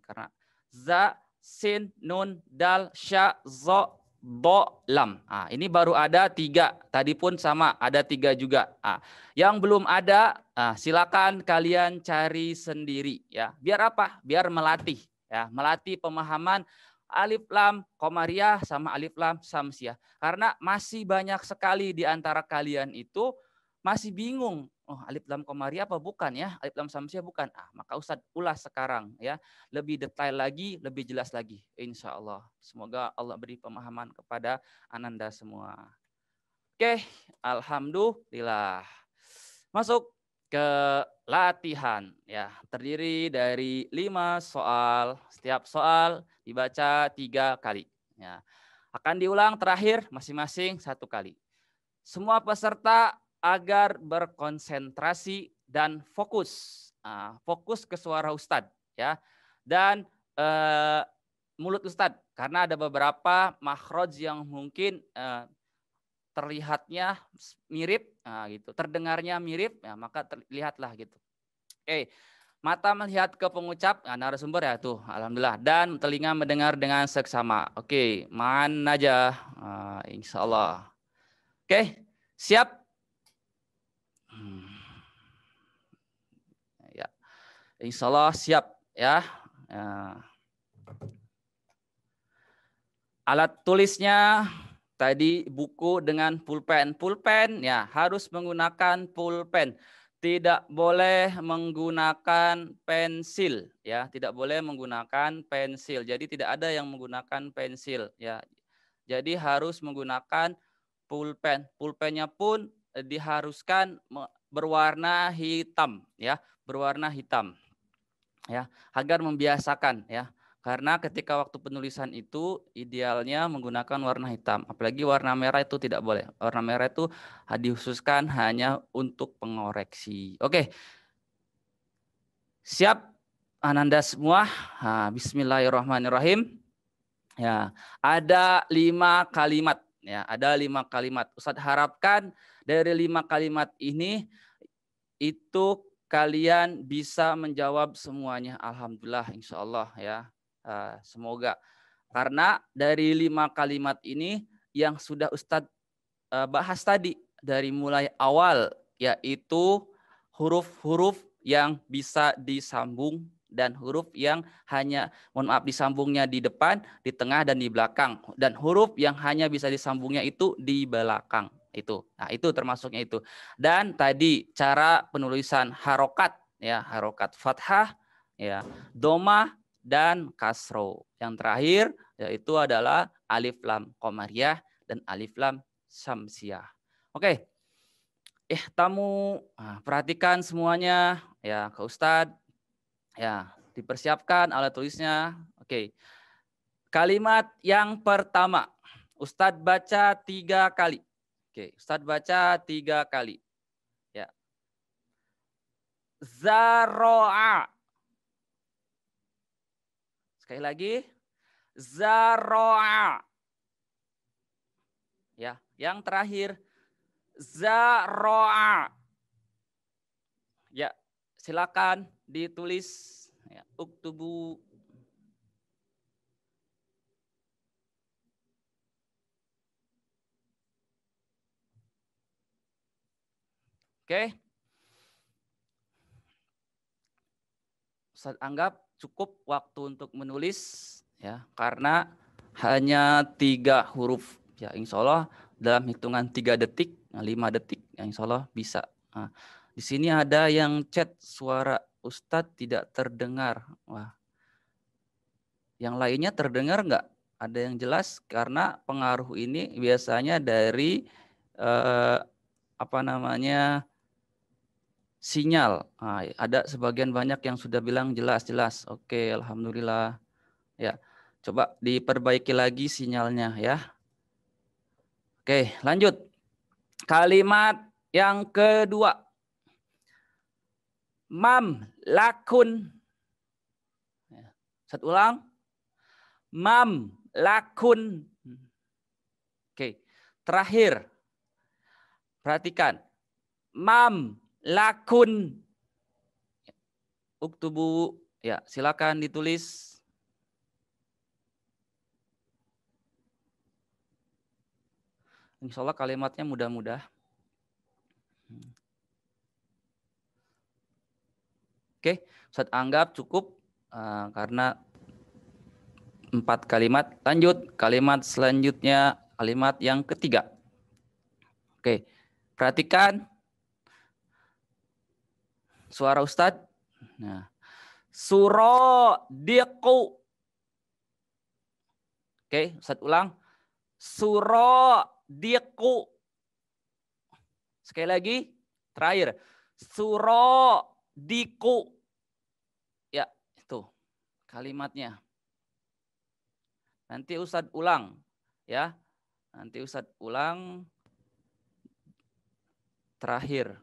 Karena za, sin, nun, dal, sya, zo, do, lam. Ini baru ada 3. Tadi pun sama, ada 3 juga. Yang belum ada, silakan kalian cari sendiri, ya. Biar apa? Biar melatih, ya. Melatih pemahaman alif lam qamariyah sama alif lam samsiyah. Karena masih banyak sekali di antara kalian itu masih bingung. Oh, alif lam qamariyah apa bukan ya? Alif lam samsiyah bukan. Maka Ustadz ulas sekarang, ya. Lebih detail lagi, lebih jelas lagi. Insya Allah. Semoga Allah beri pemahaman kepada ananda semua. Oke, alhamdulillah. Masuk ke latihan, ya. Terdiri dari 5 soal. Setiap soal dibaca 3 kali. Ya. Akan diulang terakhir masing-masing 1 kali. Semua peserta agar berkonsentrasi dan fokus. Fokus ke suara Ustadz, ya. Dan mulut Ustadz. Karena ada beberapa makhraj yang mungkin terlihatnya mirip, gitu. Terdengarnya mirip, ya, maka lihatlah gitu. Oke. Mata melihat ke pengucap, nah, narasumber ya tuh, alhamdulillah. Dan telinga mendengar dengan seksama. Oke, mana aja, insya Allah. Oke, siap? Ya, insya Allah siap ya. Alat tulisnya tadi buku dengan pulpen. Pulpen ya harus menggunakan pulpen. Tidak boleh menggunakan pensil ya, tidak boleh menggunakan pensil. Jadi tidak ada yang menggunakan pensil ya. Jadi harus menggunakan pulpen. Pulpennya pun diharuskan berwarna hitam ya, berwarna hitam. Ya, agar membiasakan ya. Karena ketika waktu penulisan itu idealnya menggunakan warna hitam, apalagi warna merah itu tidak boleh. Warna merah itu dikhususkan hanya untuk pengoreksi. Oke. Siap Ananda semua? Nah, bismillahirrahmanirrahim. Ya, ada 5 kalimat ya, ada 5 kalimat. Ustadz harapkan dari 5 kalimat ini itu kalian bisa menjawab semuanya. Alhamdulillah, insya Allah ya. Semoga. Karena dari 5 kalimat ini yang sudah Ustadz bahas tadi dari mulai awal, yaitu huruf-huruf yang bisa disambung dan huruf yang hanya, mohon maaf, disambungnya di depan, di tengah, dan di belakang. Dan huruf yang hanya bisa disambungnya itu di belakang. Itu. Nah, itu termasuknya itu. Dan tadi cara penulisan harokat, ya, harokat fathah, ya, domah, dan kasro. Yang terakhir yaitu adalah alif lam qamariyah dan alif lam samsiah. Oke. Tamu, perhatikan semuanya ya ke Ustadz. Ya, dipersiapkan alat tulisnya. Oke. Kalimat yang pertama, Ustadz baca 3 kali. Oke, Ustadz baca 3 kali. Ya. Zaro'a. Sekali lagi. Zaro'a. Ya, yang terakhir. Zaro'a. Ya, silakan ditulis. Ya, uktubu. Oke. Ustaz anggap cukup waktu untuk menulis ya, karena hanya 3 huruf. Ya, insya Allah dalam hitungan 3 detik, 5 detik, ya insya Allah bisa. Nah, di sini ada yang chat suara Ustadz tidak terdengar. Wah, yang lainnya terdengar nggak? Ada yang jelas karena pengaruh ini biasanya dari sinyal. Nah, ada sebagian banyak yang sudah bilang jelas. Oke, alhamdulillah. Ya, coba diperbaiki lagi sinyalnya ya. Oke, lanjut. Kalimat yang kedua. Mam lakun. Satu ulang. Mam lakun. Oke, terakhir. Perhatikan. Mam lakun. Uktubu. Ya, silakan ditulis. Insya Allah kalimatnya mudah-mudah. Oke, Ustadz anggap cukup karena 4 kalimat. Lanjut, kalimat selanjutnya, kalimat yang ketiga. Oke, perhatikan suara Ustadz. Nah, surodiqu. Oke, Ustadz ulang. Surodiqu. Sekali lagi, terakhir. Surodiqu. Ya, itu kalimatnya. Nanti Ustadz ulang. Ya, nanti Ustadz ulang. Terakhir.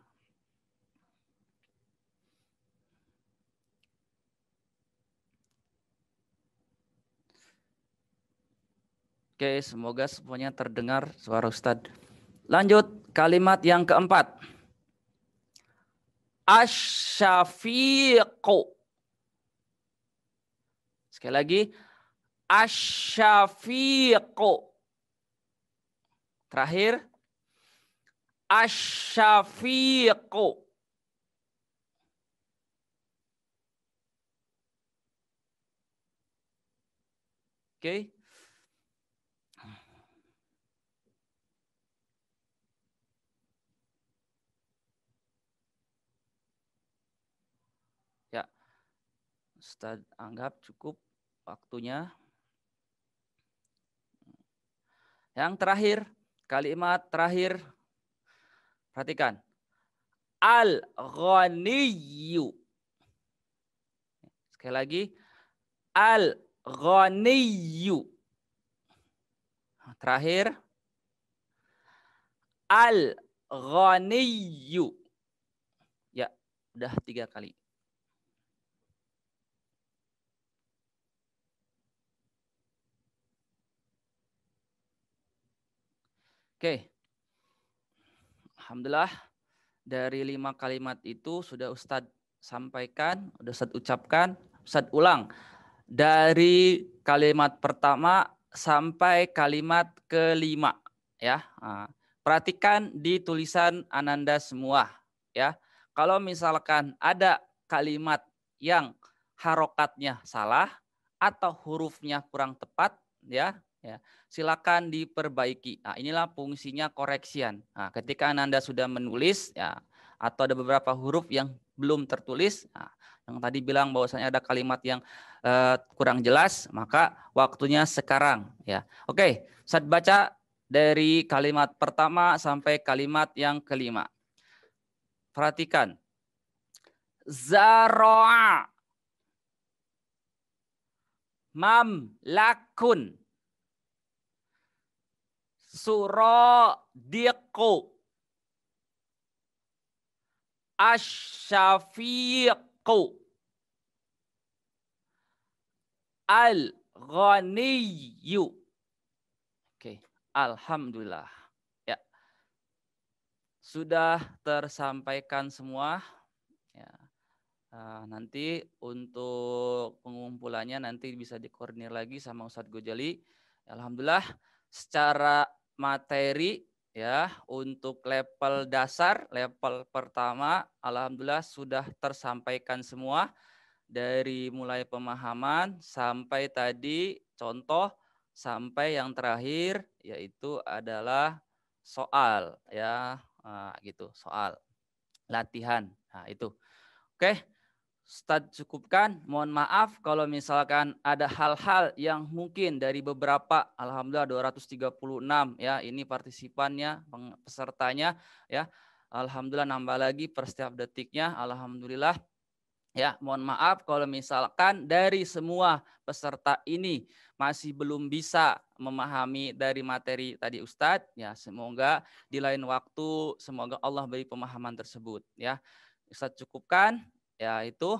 Oke, semoga semuanya terdengar suara Ustadz. Lanjut, kalimat yang keempat. Asyafiqu. Sekali lagi. Asyafiqu. Terakhir. Asyafiqu. Oke. Ya. Ustaz anggap cukup waktunya. Yang terakhir, kalimat terakhir. Perhatikan. Al-Ghaniyyu. Sekali lagi. Al-Ghaniyyu. Terakhir. Al-Ghaniyyu. Ya, udah 3 kali. Oke. Alhamdulillah dari 5 kalimat itu sudah Ustadz sampaikan, sudah Ustadz ucapkan, Ustadz ulang. Dari kalimat pertama sampai kalimat kelima. Ya, perhatikan di tulisan Ananda semua. Ya, kalau misalkan ada kalimat yang harokatnya salah atau hurufnya kurang tepat, ya, silakan diperbaiki. Nah, inilah fungsinya koreksian. Nah, ketika Anda sudah menulis, ya, atau ada beberapa huruf yang belum tertulis, nah, yang tadi bilang bahwasanya ada kalimat yang kurang jelas, maka waktunya sekarang. Ya, oke. Saya baca dari kalimat pertama sampai kalimat yang kelima. Perhatikan. Zaro'a. Mamlakun. Suradiqu. Asyafiqu. Al-Ghaniyyu. Oke, alhamdulillah. Ya. Sudah tersampaikan semua. Ya. Nanti untuk pengumpulannya nanti bisa dikoordinir lagi sama Ustadz Gojali. Alhamdulillah secara materi ya untuk level dasar, level pertama alhamdulillah sudah tersampaikan semua dari mulai pemahaman sampai tadi contoh sampai yang terakhir yaitu adalah soal ya gitu, soal latihan. Nah, itu. Oke. Ustadz cukupkan, mohon maaf kalau misalkan ada hal-hal yang mungkin dari beberapa, alhamdulillah 236 ya, ini partisipannya, pesertanya ya. Alhamdulillah nambah lagi per setiap detiknya, alhamdulillah. Ya, mohon maaf kalau misalkan dari semua peserta ini masih belum bisa memahami dari materi tadi Ustadz, ya semoga di lain waktu semoga Allah beri pemahaman tersebut ya. Ustadz cukupkan. Ya itu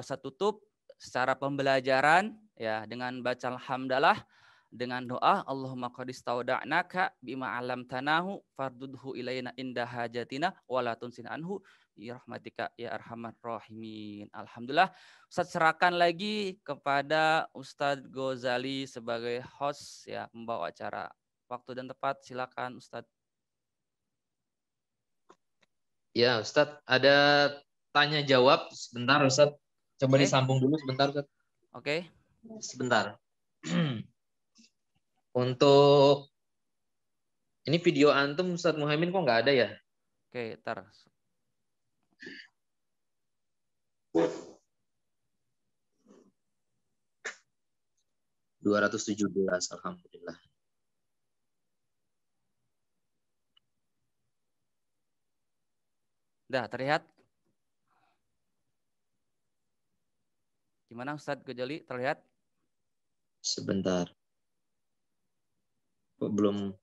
saya tutup secara pembelajaran ya dengan baca alhamdulillah dengan doa Allahumma qad istauda'naka bima 'allamtanahu fardudhu ilaina inda hajatina wa la tunsin anhu ya rahmatika ya arhamar rahimin. Alhamdulillah. Ustaz serahkan lagi kepada Ustadz Gozali sebagai host ya membawa acara. Waktu dan tepat silakan Ustadz. Ya, Ustadz, ada tanya jawab sebentar, Ustadz. Coba disambung dulu sebentar, Ustadz. Oke. Sebentar. Untuk ini video antum Ustadz Muhammad kok nggak ada ya? Oke, ntar. 217, alhamdulillah. Dah terlihat? Gimana Ustadz Gojali, terlihat? Sebentar. Kok belum?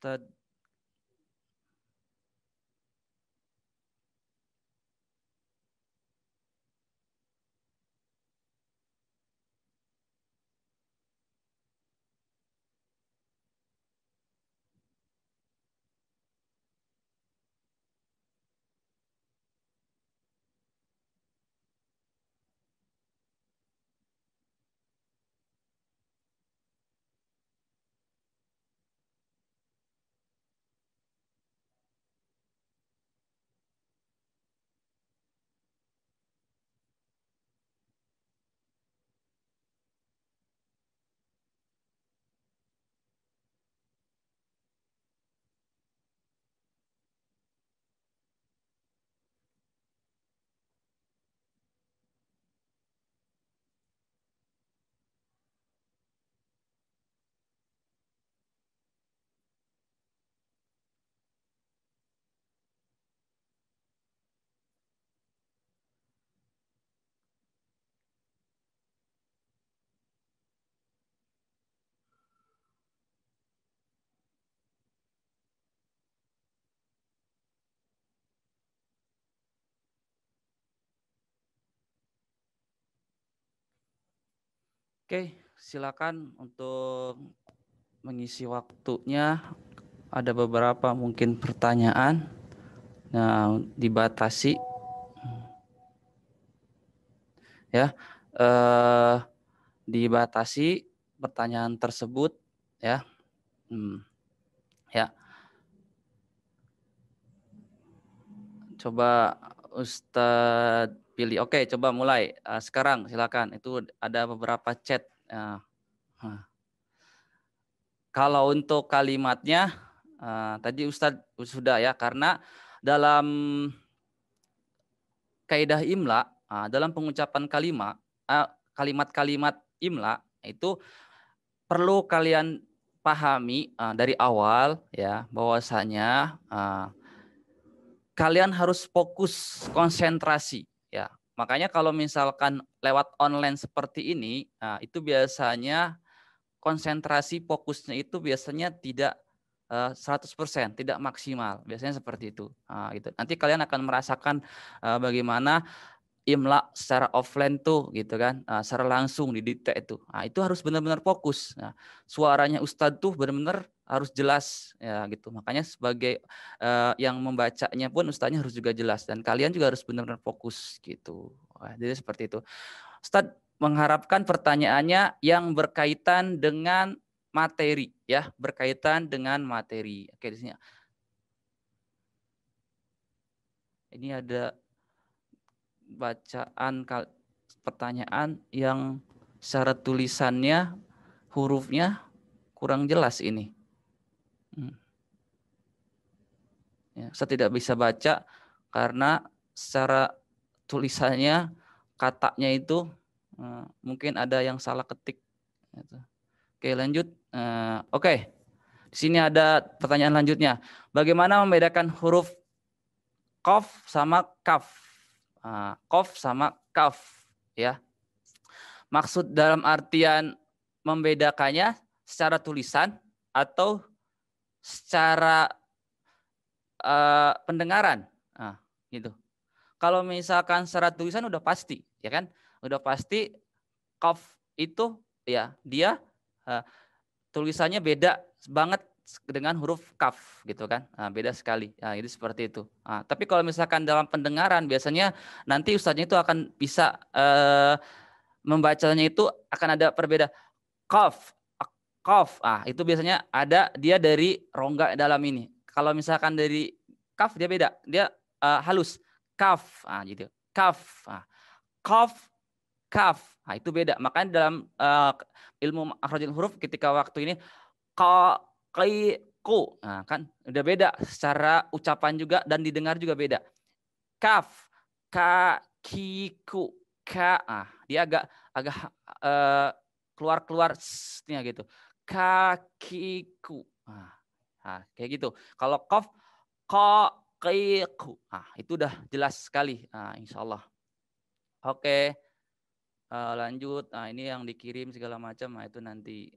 Ustadz. Oke, silakan untuk mengisi waktunya. Ada beberapa mungkin pertanyaan. Nah, dibatasi ya. Dibatasi pertanyaan tersebut ya. Ya. Coba Ustadz pilih. Oke, coba mulai. Sekarang silakan. Itu ada beberapa chat. Kalau untuk kalimatnya tadi Ustadz sudah ya, karena dalam kaidah imla, dalam pengucapan kalimat-kalimat imla itu perlu kalian pahami dari awal ya, bahwasanya kalian harus fokus konsentrasi ya. Makanya kalau misalkan lewat online seperti ini, itu biasanya konsentrasi fokusnya itu biasanya tidak 100%, tidak maksimal. Biasanya seperti itu. Gitu. Nanti kalian akan merasakan bagaimana imla secara offline tuh gitu kan, secara langsung didikte itu. Itu harus benar-benar fokus. Suaranya Ustadz tuh benar-benar harus jelas ya gitu. Makanya sebagai yang membacanya pun Ustadznya harus juga jelas dan kalian juga harus benar-benar fokus gitu. Jadi seperti itu. Ustadz mengharapkan pertanyaannya yang berkaitan dengan materi ya, berkaitan dengan materi. Oke, di sini. Ini ada bacaan pertanyaan yang secara tulisannya hurufnya kurang jelas ini. Ya, saya tidak bisa baca karena secara tulisannya katanya itu mungkin ada yang salah ketik. Oke, lanjut. Oke, di sini ada pertanyaan lanjutnya. Bagaimana membedakan huruf qaf sama kaf? Qaf sama kaf, ya. Maksud dalam artian membedakannya secara tulisan atau secara pendengaran. Gitu. Kalau misalkan secara tulisan udah pasti, ya kan? Udah pasti qaf itu ya dia tulisannya beda banget dengan huruf kaf gitu kan, beda sekali. Itu seperti itu. Tapi kalau misalkan dalam pendengaran biasanya nanti ustadznya itu akan bisa membacanya itu akan ada perbedaan. Qaf, qaf. Itu biasanya ada dia dari rongga dalam ini. Kalau misalkan dari kaf dia beda, dia halus. Kaf, gitu. Kaf, qaf, kaf. Itu beda. Makanya dalam ilmu makhrajul huruf ketika waktu ini ku, kan udah beda secara ucapan juga dan didengar juga beda. Kaf, kakiku, dia agak keluar gitu. Kakiku. Kayak gitu. Kalau qaf, qaqiku. Itu udah jelas sekali. Insya Allah. Oke. Lanjut. Ini yang dikirim segala macam. Itu nanti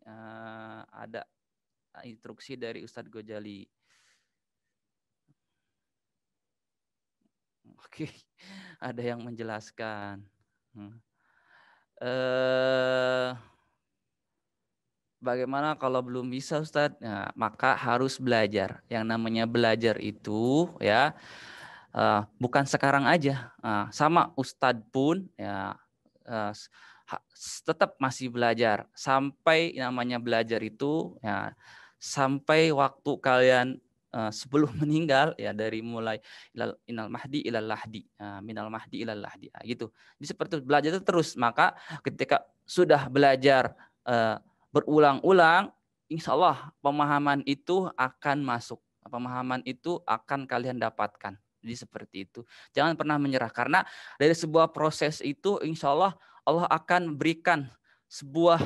ada instruksi dari Ustadz Ghazali. Oke, ada yang menjelaskan. Bagaimana kalau belum bisa Ustadz? Nah, maka harus belajar. Yang namanya belajar itu ya bukan sekarang aja. Sama Ustadz pun ya tetap masih belajar. Sampai namanya belajar itu ya sampai waktu kalian sebelum meninggal ya, dari mulai inal mahdi ilal lahdi, minal mahdi ilal lahdi, gitu. Jadi seperti itu, belajar itu terus. Maka ketika sudah belajar berulang-ulang, insya Allah pemahaman itu akan masuk. Pemahaman itu akan kalian dapatkan. Jadi seperti itu. Jangan pernah menyerah. Karena dari sebuah proses itu insya Allah Allah akan berikan sebuah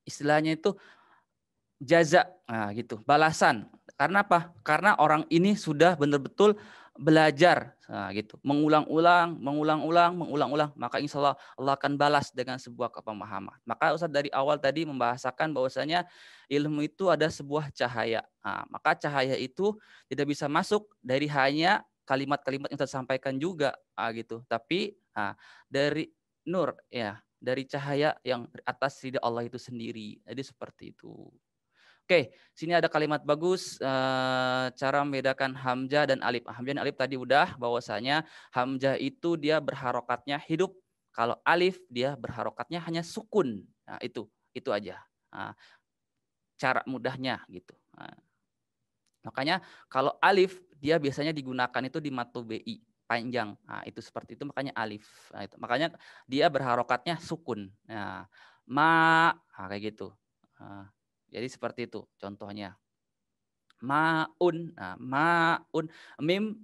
istilahnya itu jaza, gitu, balasan. Karena apa? Karena orang ini sudah benar-betul belajar, gitu, mengulang-ulang, maka insya Allah Allah akan balas dengan sebuah kepemahaman. Maka Ustaz dari awal tadi membahasakan bahwasanya ilmu itu ada sebuah cahaya. Maka cahaya itu tidak bisa masuk dari hanya kalimat-kalimat yang Ustaz sampaikan juga, gitu. Tapi dari nur, ya, dari cahaya yang atas ridha Allah itu sendiri. Jadi seperti itu. Oke, sini ada kalimat bagus, cara membedakan hamzah dan alif. Hamzah dan alif tadi udah, bahwasanya hamzah itu dia berharokatnya hidup, kalau alif dia berharokatnya hanya sukun. Nah, itu aja. Cara mudahnya gitu. Makanya kalau alif dia biasanya digunakan itu di matu BI panjang. Itu seperti itu, makanya alif. Itu. Makanya dia berharokatnya sukun. Kayak gitu. Jadi seperti itu contohnya. Ma'un, ma'un, mim,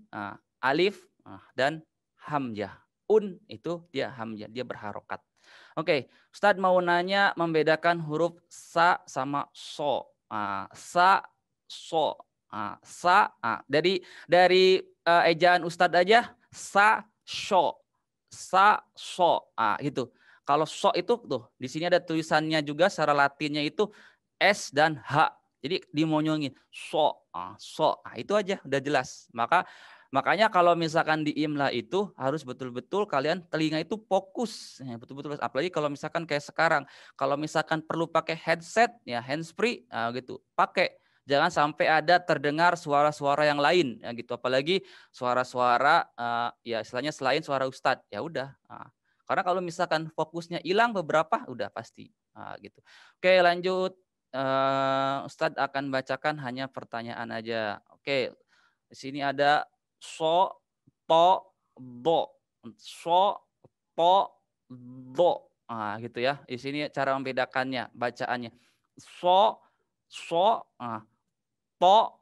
alif, dan hamzah. Itu dia hamzah, dia berharokat. Oke, Ustadz mau nanya membedakan huruf sa sama so. Sa, so, sa. Dari ejaan Ustadz aja, sa, so, sa, so, gitu. Kalau so itu tuh di sini ada tulisannya juga secara Latinnya itu S dan H. Jadi dimonyongin so, itu aja udah jelas. Makanya kalau misalkan di imla itu harus betul-betul kalian telinga itu fokus, ya, betul-betul. Apalagi kalau misalkan kayak sekarang, kalau misalkan perlu pakai headset, ya handsfree, gitu, pakai. Jangan sampai ada terdengar suara-suara yang lain, ya gitu. Apalagi suara-suara, ya istilahnya selain suara ustadz, ya udah. Karena kalau misalkan fokusnya hilang beberapa, udah pasti, gitu. Oke, lanjut. Ustadz akan bacakan hanya pertanyaan aja. Oke, di sini ada so, po, do. So, po, do. Gitu ya. Di sini cara membedakannya, bacaannya. So, po,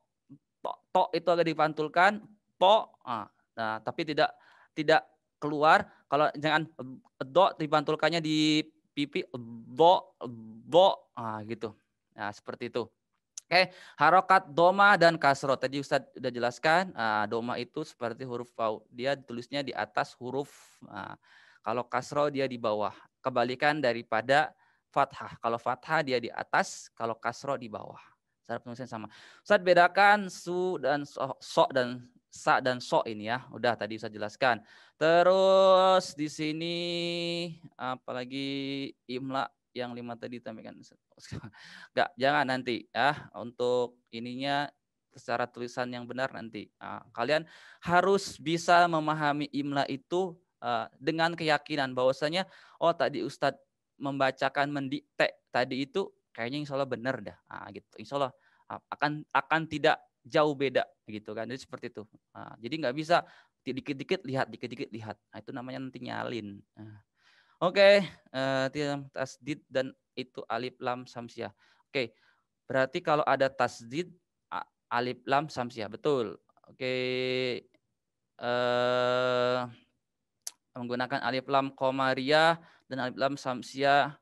to itu agak dipantulkan, po. Nah, tapi tidak keluar. Kalau jangan do dipantulkannya di pipi, do, gitu. Nah, seperti itu. Oke, harokat doma dan kasro. Tadi Ustadz sudah jelaskan, doma itu seperti huruf waw. Dia tulisnya di atas huruf. Kalau kasro dia di bawah. Kebalikan daripada fathah. Kalau fathah dia di atas, kalau kasro di bawah. Cara penulisan sama. Ustadz bedakan su dan so dan sa dan so ini ya. Udah tadi Ustadz jelaskan. Terus di sini apalagi imla yang 5 tadi tambahkan. Enggak, jangan nanti ya, untuk ininya secara tulisan yang benar nanti. Kalian harus bisa memahami imla itu dengan keyakinan bahwasanya tadi Ustadz membacakan mendikte tadi itu kayaknya insya Allah benar dah. Gitu. Insya Allah akan tidak jauh beda gitu kan. Jadi seperti itu. Jadi nggak bisa dikit-dikit lihat. Itu namanya nanti nyalin. Oke, tasdid dan itu alif lam samsiah. Oke, berarti kalau ada tasdid alif lam samsiah, betul. Oke, menggunakan alif lam qamariyah dan alif lam samsiah.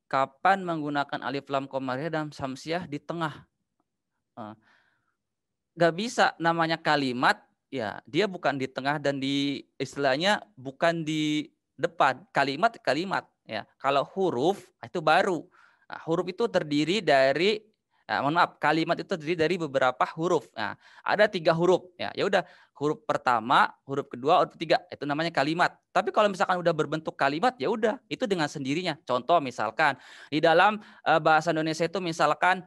Kapan menggunakan alif lam qamariyah dan samsiah di tengah? Gak bisa, namanya kalimat ya dia bukan di tengah dan di istilahnya bukan di depan. Kalimat ya. Kalau huruf itu baru. Nah, huruf itu terdiri dari kalimat itu terdiri dari beberapa huruf. Nah, ada 3 huruf. Ya udah, huruf pertama, huruf kedua, huruf ketiga, itu namanya kalimat. Tapi kalau misalkan udah berbentuk kalimat, ya udah, itu dengan sendirinya. Contoh misalkan di dalam bahasa Indonesia itu misalkan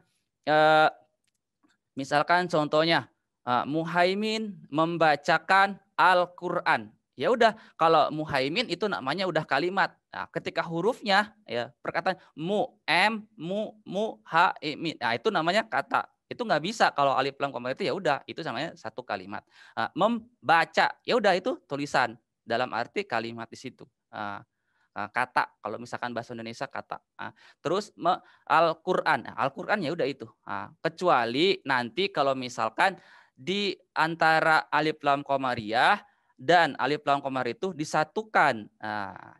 contohnya Muhaimin membacakan Al-Qur'an. Ya udah, kalau Muhaimin itu namanya udah kalimat. Nah, ketika hurufnya ya perkataan ha imin. Nah, itu namanya kata. Itu nggak bisa kalau alif lam koma itu, ya udah, itu namanya satu kalimat. Membaca, ya udah, itu tulisan dalam arti kalimat di situ. Kata, kalau misalkan bahasa Indonesia kata. Terus Al-Qur'an. Al-Qur'an ya udah itu. Kecuali nanti kalau misalkan di antara alif lam qamariyah dan alif lam qamar itu disatukan.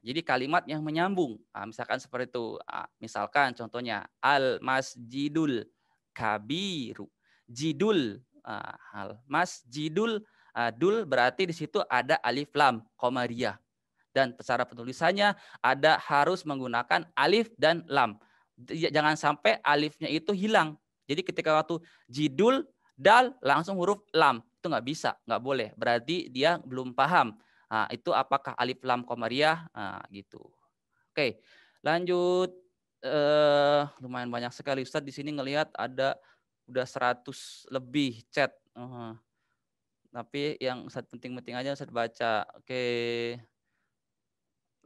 Jadi kalimat yang menyambung. Misalkan seperti itu. Misalkan contohnya al-masjidul kabiru. Jidul. Al-masjidul dul berarti di situ ada alif lam qamariyah. Dan cara penulisannya harus menggunakan alif dan lam. Jangan sampai alifnya itu hilang. Jadi ketika waktu jidul, dal, langsung huruf lam. Itu nggak bisa, nggak boleh. Berarti dia belum paham. Itu apakah alif lam qamariyah, gitu. Oke, lanjut. Lumayan banyak sekali. Ustadz di sini ngelihat ada udah 100 lebih chat. Tapi yang Ustadz penting-penting aja Ustadz baca. Oke.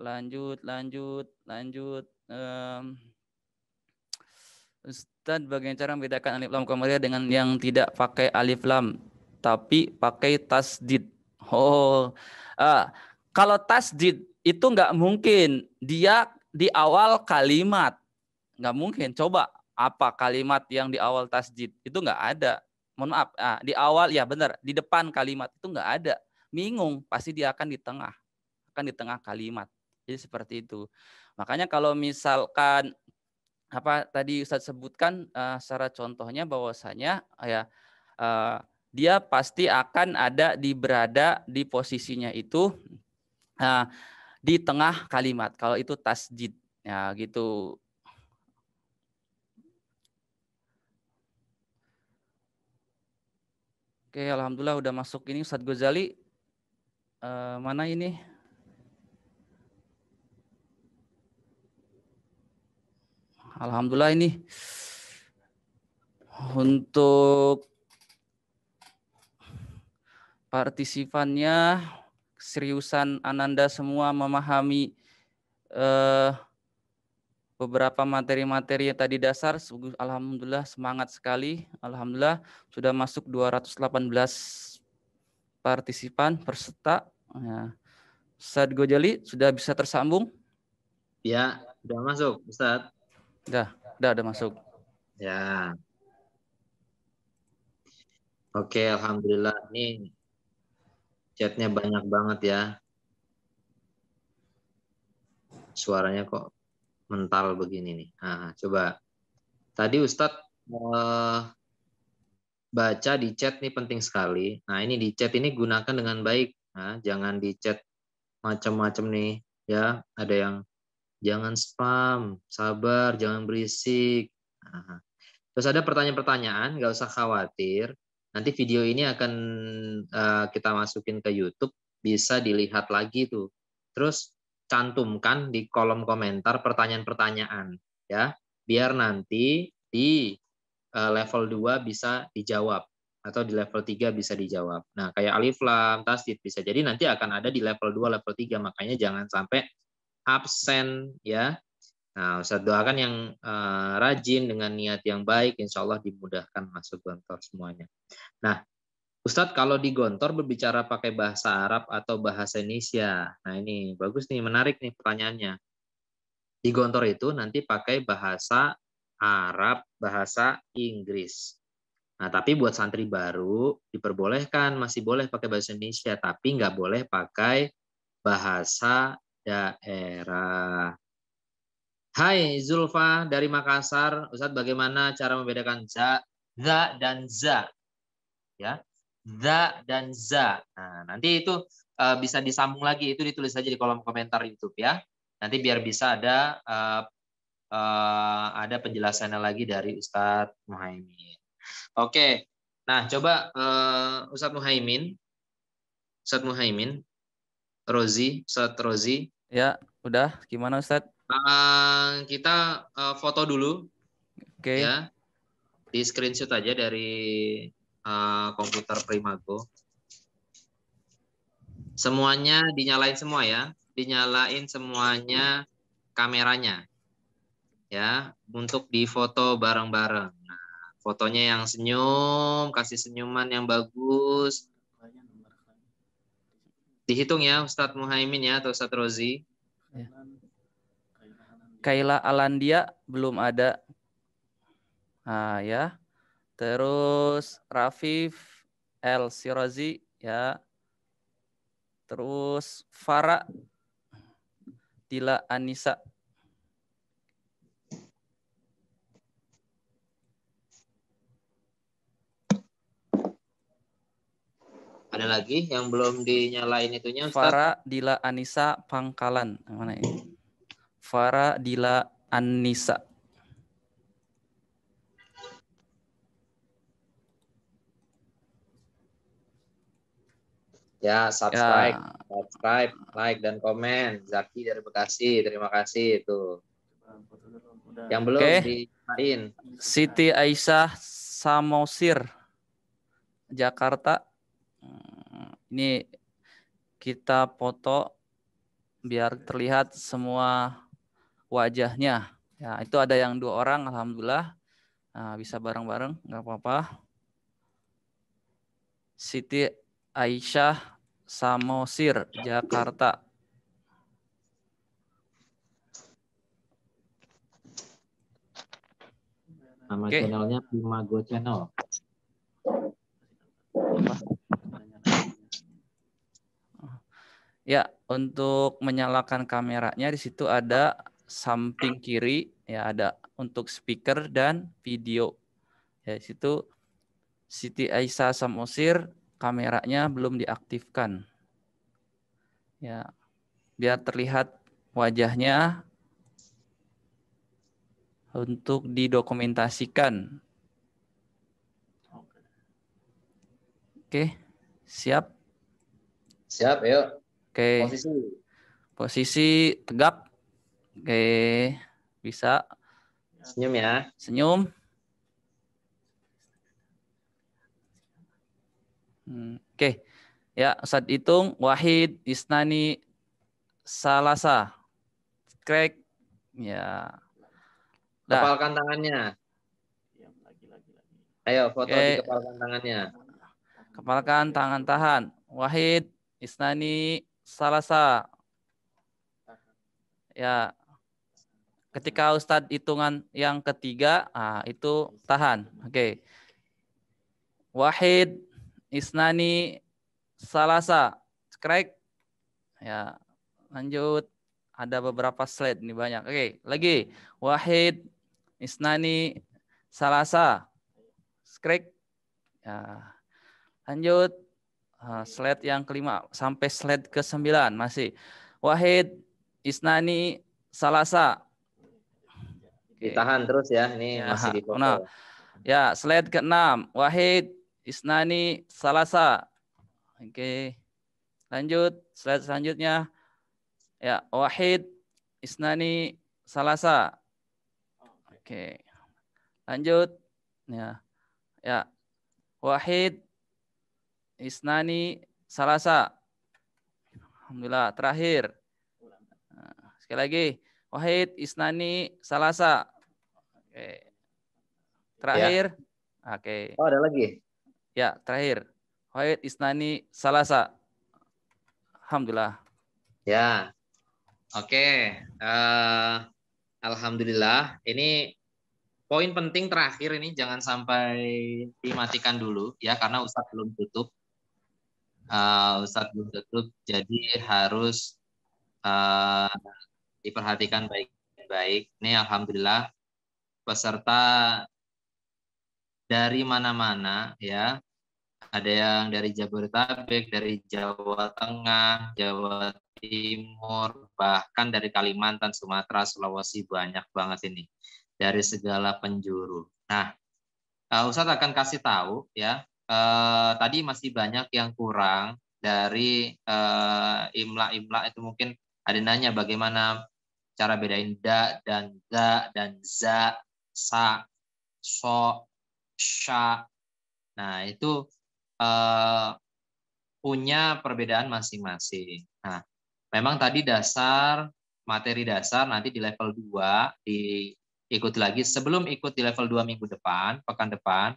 Lanjut. Ustadz, bagaimana cara membedakan alif lam qamariyah dengan yang tidak pakai alif lam tapi pakai tasdid? Kalau tasdid itu nggak mungkin dia di awal kalimat, nggak mungkin. Coba apa kalimat yang di awal tasdid? Itu nggak ada. Mohon maaf, di awal ya benar, di depan kalimat itu nggak ada. Bingung, pasti dia akan di tengah kalimat. Jadi seperti itu. Makanya kalau misalkan apa tadi Ustadz sebutkan secara contohnya bahwasanya dia pasti akan berada di posisinya itu di tengah kalimat. Kalau itu tasdid, ya gitu. Oke, alhamdulillah udah masuk ini Ustadz Ghazali. Mana ini? Alhamdulillah ini untuk partisipannya seriusan Ananda semua memahami beberapa materi-materi yang tadi dasar. Alhamdulillah semangat sekali. Alhamdulillah sudah masuk 218 partisipan peserta. Ustadz Ghazali sudah bisa tersambung? Ya, sudah masuk, Ustadz. Udah masuk. Ya. Oke, alhamdulillah ini chatnya banyak banget ya. Suaranya kok mental begini nih. Coba. Tadi Ustadz baca di chat nih penting sekali. Nah, ini di chat ini gunakan dengan baik. Jangan di chat macam-macam nih ya. Ada yang jangan spam, sabar, jangan berisik. Terus ada pertanyaan-pertanyaan, nggak usah khawatir. Nanti video ini akan kita masukin ke YouTube, bisa dilihat lagi tuh. Terus cantumkan di kolom komentar pertanyaan-pertanyaan ya, biar nanti di level 2 bisa dijawab atau di level 3 bisa dijawab. Nah, kayak alif lam, tasdid bisa jadi nanti akan ada di level 2, level 3, makanya jangan sampai absen ya. Nah, Ustadz doakan yang rajin dengan niat yang baik, insya Allah dimudahkan masuk Gontor semuanya. Nah, Ustadz kalau di Gontor berbicara pakai bahasa Arab atau bahasa Indonesia. Nah ini bagus nih, menarik nih pertanyaannya. Di Gontor itu nanti pakai bahasa Arab, bahasa Inggris. Nah, tapi buat santri baru diperbolehkan, masih boleh pakai bahasa Indonesia, tapi nggak boleh pakai bahasa daerah. Hai Zulfa dari Makassar, Ustadz bagaimana cara membedakan za dan za? Ya, za dan za. Nah, nanti itu bisa disambung lagi, itu ditulis saja di kolom komentar YouTube ya. Nanti biar bisa ada ada penjelasannya lagi dari Ustadz Muhaimin. Oke, nah coba Ustadz Muhaimin, Ustadz Rozi. Ya, udah. Gimana Ustadz? Kita foto dulu, Oke. ya, di screenshot aja dari komputer Primago. Semuanya dinyalain semua ya, dinyalain semuanya kameranya, ya, untuk difoto bareng-bareng. Nah, fotonya yang senyum, kasih senyuman yang bagus. Dihitung ya Ustadz Muhaimin ya atau Ustadz Rozi. Ya. Kaila Alandia belum ada. Nah, ya. Terus Rafif El Sirazi ya. Terus Farah Dila Anissa. Ada lagi yang belum dinyalain itunya Ustadz? Farah Dila Anissa Pangkalan. Mana ini? Farah Dila Anissa. Ya, subscribe, Ya. like dan komen. Zaki dari Bekasi, terima kasih itu. Yang belum dinyalain. Siti Aisyah Samosir Jakarta. Ini kita foto biar terlihat semua wajahnya. Ya, itu ada yang 2 orang, alhamdulillah. Nah, bisa bareng-bareng, nggak apa-apa. Siti Aisyah Samosir Jakarta. Nama channelnya Primago Channel. Ya, untuk menyalakan kameranya di situ ada samping kiri, ya ada untuk speaker dan video. Ya, di situ Siti Aisyah Samosir kameranya belum diaktifkan. Ya, biar terlihat wajahnya untuk didokumentasikan. Oke, siap? Siap, yuk. Oke. Posisi tegap. Oke, bisa. Senyum ya. Senyum. Oke. Ya, saat hitung Wahid, Isnani, Salasa. Crack. Ya. Kepalkan tangannya. Ayo foto di kepalkan tangannya. Kepalkan tangan tahan. Wahid, Isnani, Salasa. Ya. Ketika Ustadz hitungan yang ketiga, itu tahan. Oke. Wahid, Isnani, Salasa. Crack. Ya. Lanjut. Ada beberapa slide ini banyak. Oke, lagi. Wahid, Isnani, Salasa. Crack. Ya. Lanjut. Slide yang kelima sampai slide ke-9 masih. Wahid, Isnani, Salasa. Ditahan terus ya, ini ya, masih di foto. Nah, ya, slide ke-6. Wahid, Isnani, Salasa. Oke. Lanjut, slide selanjutnya. Ya, Wahid, Isnani, Salasa. Oke. Lanjut. Ya. Ya. Wahid, Isnani, Salasa. Alhamdulillah. Terakhir. Sekali lagi. Wahid, Isnani, Salasa. Oke. Terakhir. Ya. Oke. Oh, ada lagi? Ya, terakhir. Wahid, Isnani, Salasa. Alhamdulillah. Ya. Oke. Alhamdulillah. Ini poin penting terakhir ini jangan sampai dimatikan dulu ya karena Ustadz belum tutup. Ustadz belum tutup, jadi harus diperhatikan baik-baik. Ini alhamdulillah peserta dari mana-mana ya. Ada yang dari Jabodetabek, dari Jawa Tengah, Jawa Timur, bahkan dari Kalimantan, Sumatera, Sulawesi, banyak banget ini dari segala penjuru. Nah, Ustadz akan kasih tahu ya, tadi masih banyak yang kurang dari imla itu. Mungkin ada nanya bagaimana cara bedain da dan ga dan za, sa, so, sya. Nah, itu punya perbedaan masing-masing. Nah, memang tadi materi dasar nanti di level 2 diikuti lagi. Sebelum ikut di level 2 minggu depan, pekan depan,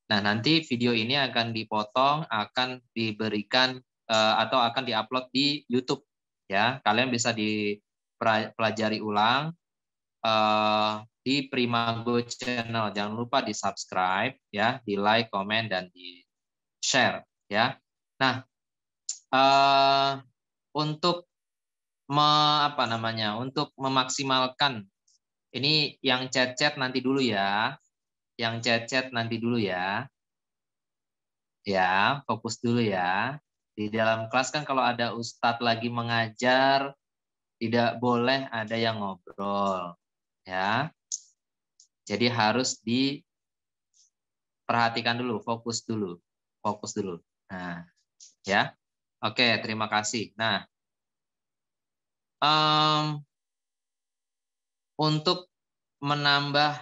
nah nanti video ini akan dipotong, akan diberikan atau akan diupload di YouTube. Ya, kalian bisa dipelajari ulang di Primago Channel. Jangan lupa di subscribe, ya, di like, komen, dan di share. Ya, nah untuk untuk memaksimalkan ini, yang chat nanti dulu ya, ya fokus dulu ya. Di dalam kelas kan kalau ada ustadz lagi mengajar, tidak boleh ada yang ngobrol, ya. Jadi harus diperhatikan dulu, fokus dulu. Nah, ya, oke, terima kasih. Nah, untuk menambah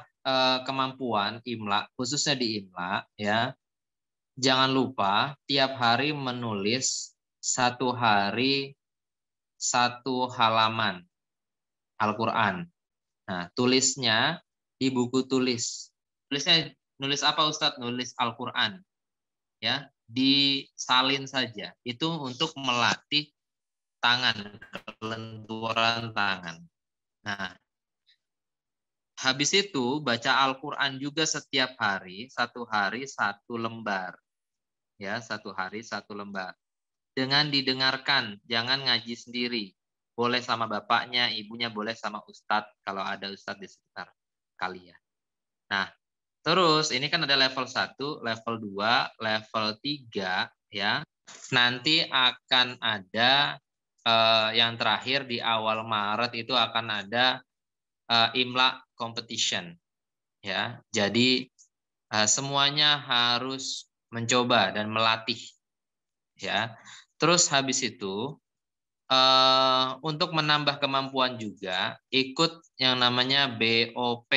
kemampuan imla, khususnya di imla, ya, jangan lupa tiap hari menulis 1 hari 1 halaman Al-Quran. Nah, tulisnya di buku tulis. Nulis apa Ustadz? Nulis Al-Quran. Ya, disalin saja. Itu untuk melatih tangan, kelenturan tangan. Nah, habis itu baca Al-Quran juga setiap hari, 1 hari 1 lembar. Ya, 1 hari 1 lembar. Dengan didengarkan, jangan ngaji sendiri. Boleh sama bapaknya, ibunya, boleh sama ustadz kalau ada ustadz di sekitar kalian. Nah, terus ini kan ada level 1, level 2, level 3 ya. Nanti akan ada yang terakhir di awal Maret itu akan ada imla competition ya. Jadi semuanya harus mencoba dan melatih ya. Terus habis itu untuk menambah kemampuan juga ikut yang namanya BOP,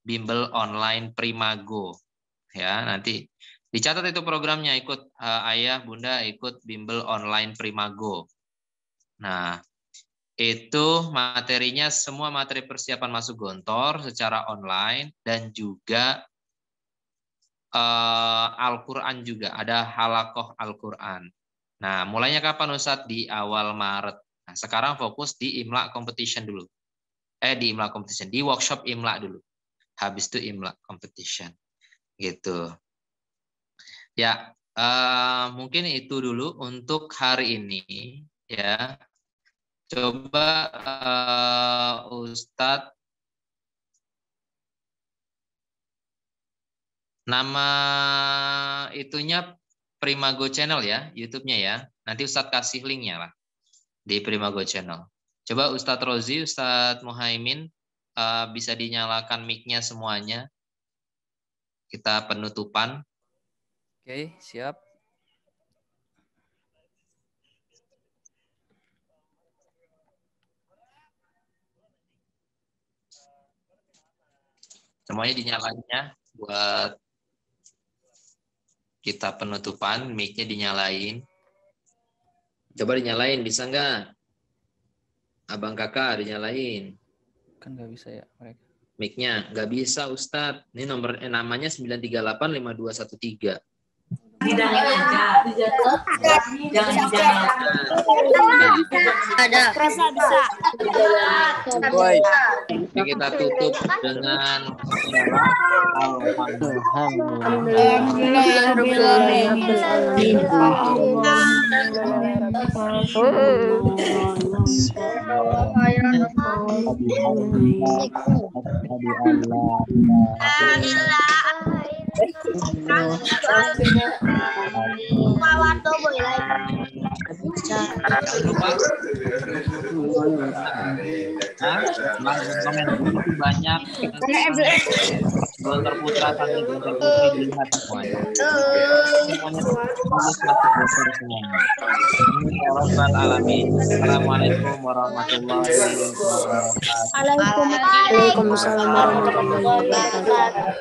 Bimbel Online Primago ya. Nanti dicatat itu programnya, ikut ayah bunda ikut Bimbel Online Primago. Nah, itu materinya semua materi persiapan masuk Gontor secara online, dan juga Al-Quran juga ada halakoh Al-Quran. Nah, mulainya kapan Ustadz? Di awal Maret. Nah, sekarang fokus di imla competition dulu. Di workshop imla dulu. Habis itu imla competition. Gitu. Ya, mungkin itu dulu untuk hari ini. Ya, coba Ustadz, nama itunya Primago Channel ya, YouTube-nya ya. Nanti Ustadz kasih linknya lah di Primago Channel. Coba Ustadz Rozi, Ustadz Muhaimin, bisa dinyalakan mic-nya semuanya. Kita penutupan. Oke, siap. Semuanya dinyalainnya buat kita penutupan, mic-nya dinyalain. Coba dinyalain, bisa nggak? Abang kakak dinyalain. Kan nggak bisa ya mereka. Mic-nya nggak bisa Ustadz. Ini namanya 9385213. Ada. Bisa. Jadi kita tutup dengan Jangan lupa komen banyak. Gontor Putra sampai Gontor Putri dilihat semuanya. Semuanya masuk semuanya. Alamin. Assalamualaikum warahmatullahi wabarakatuh. Waalaikumsalam warahmatullahi wabarakatuh.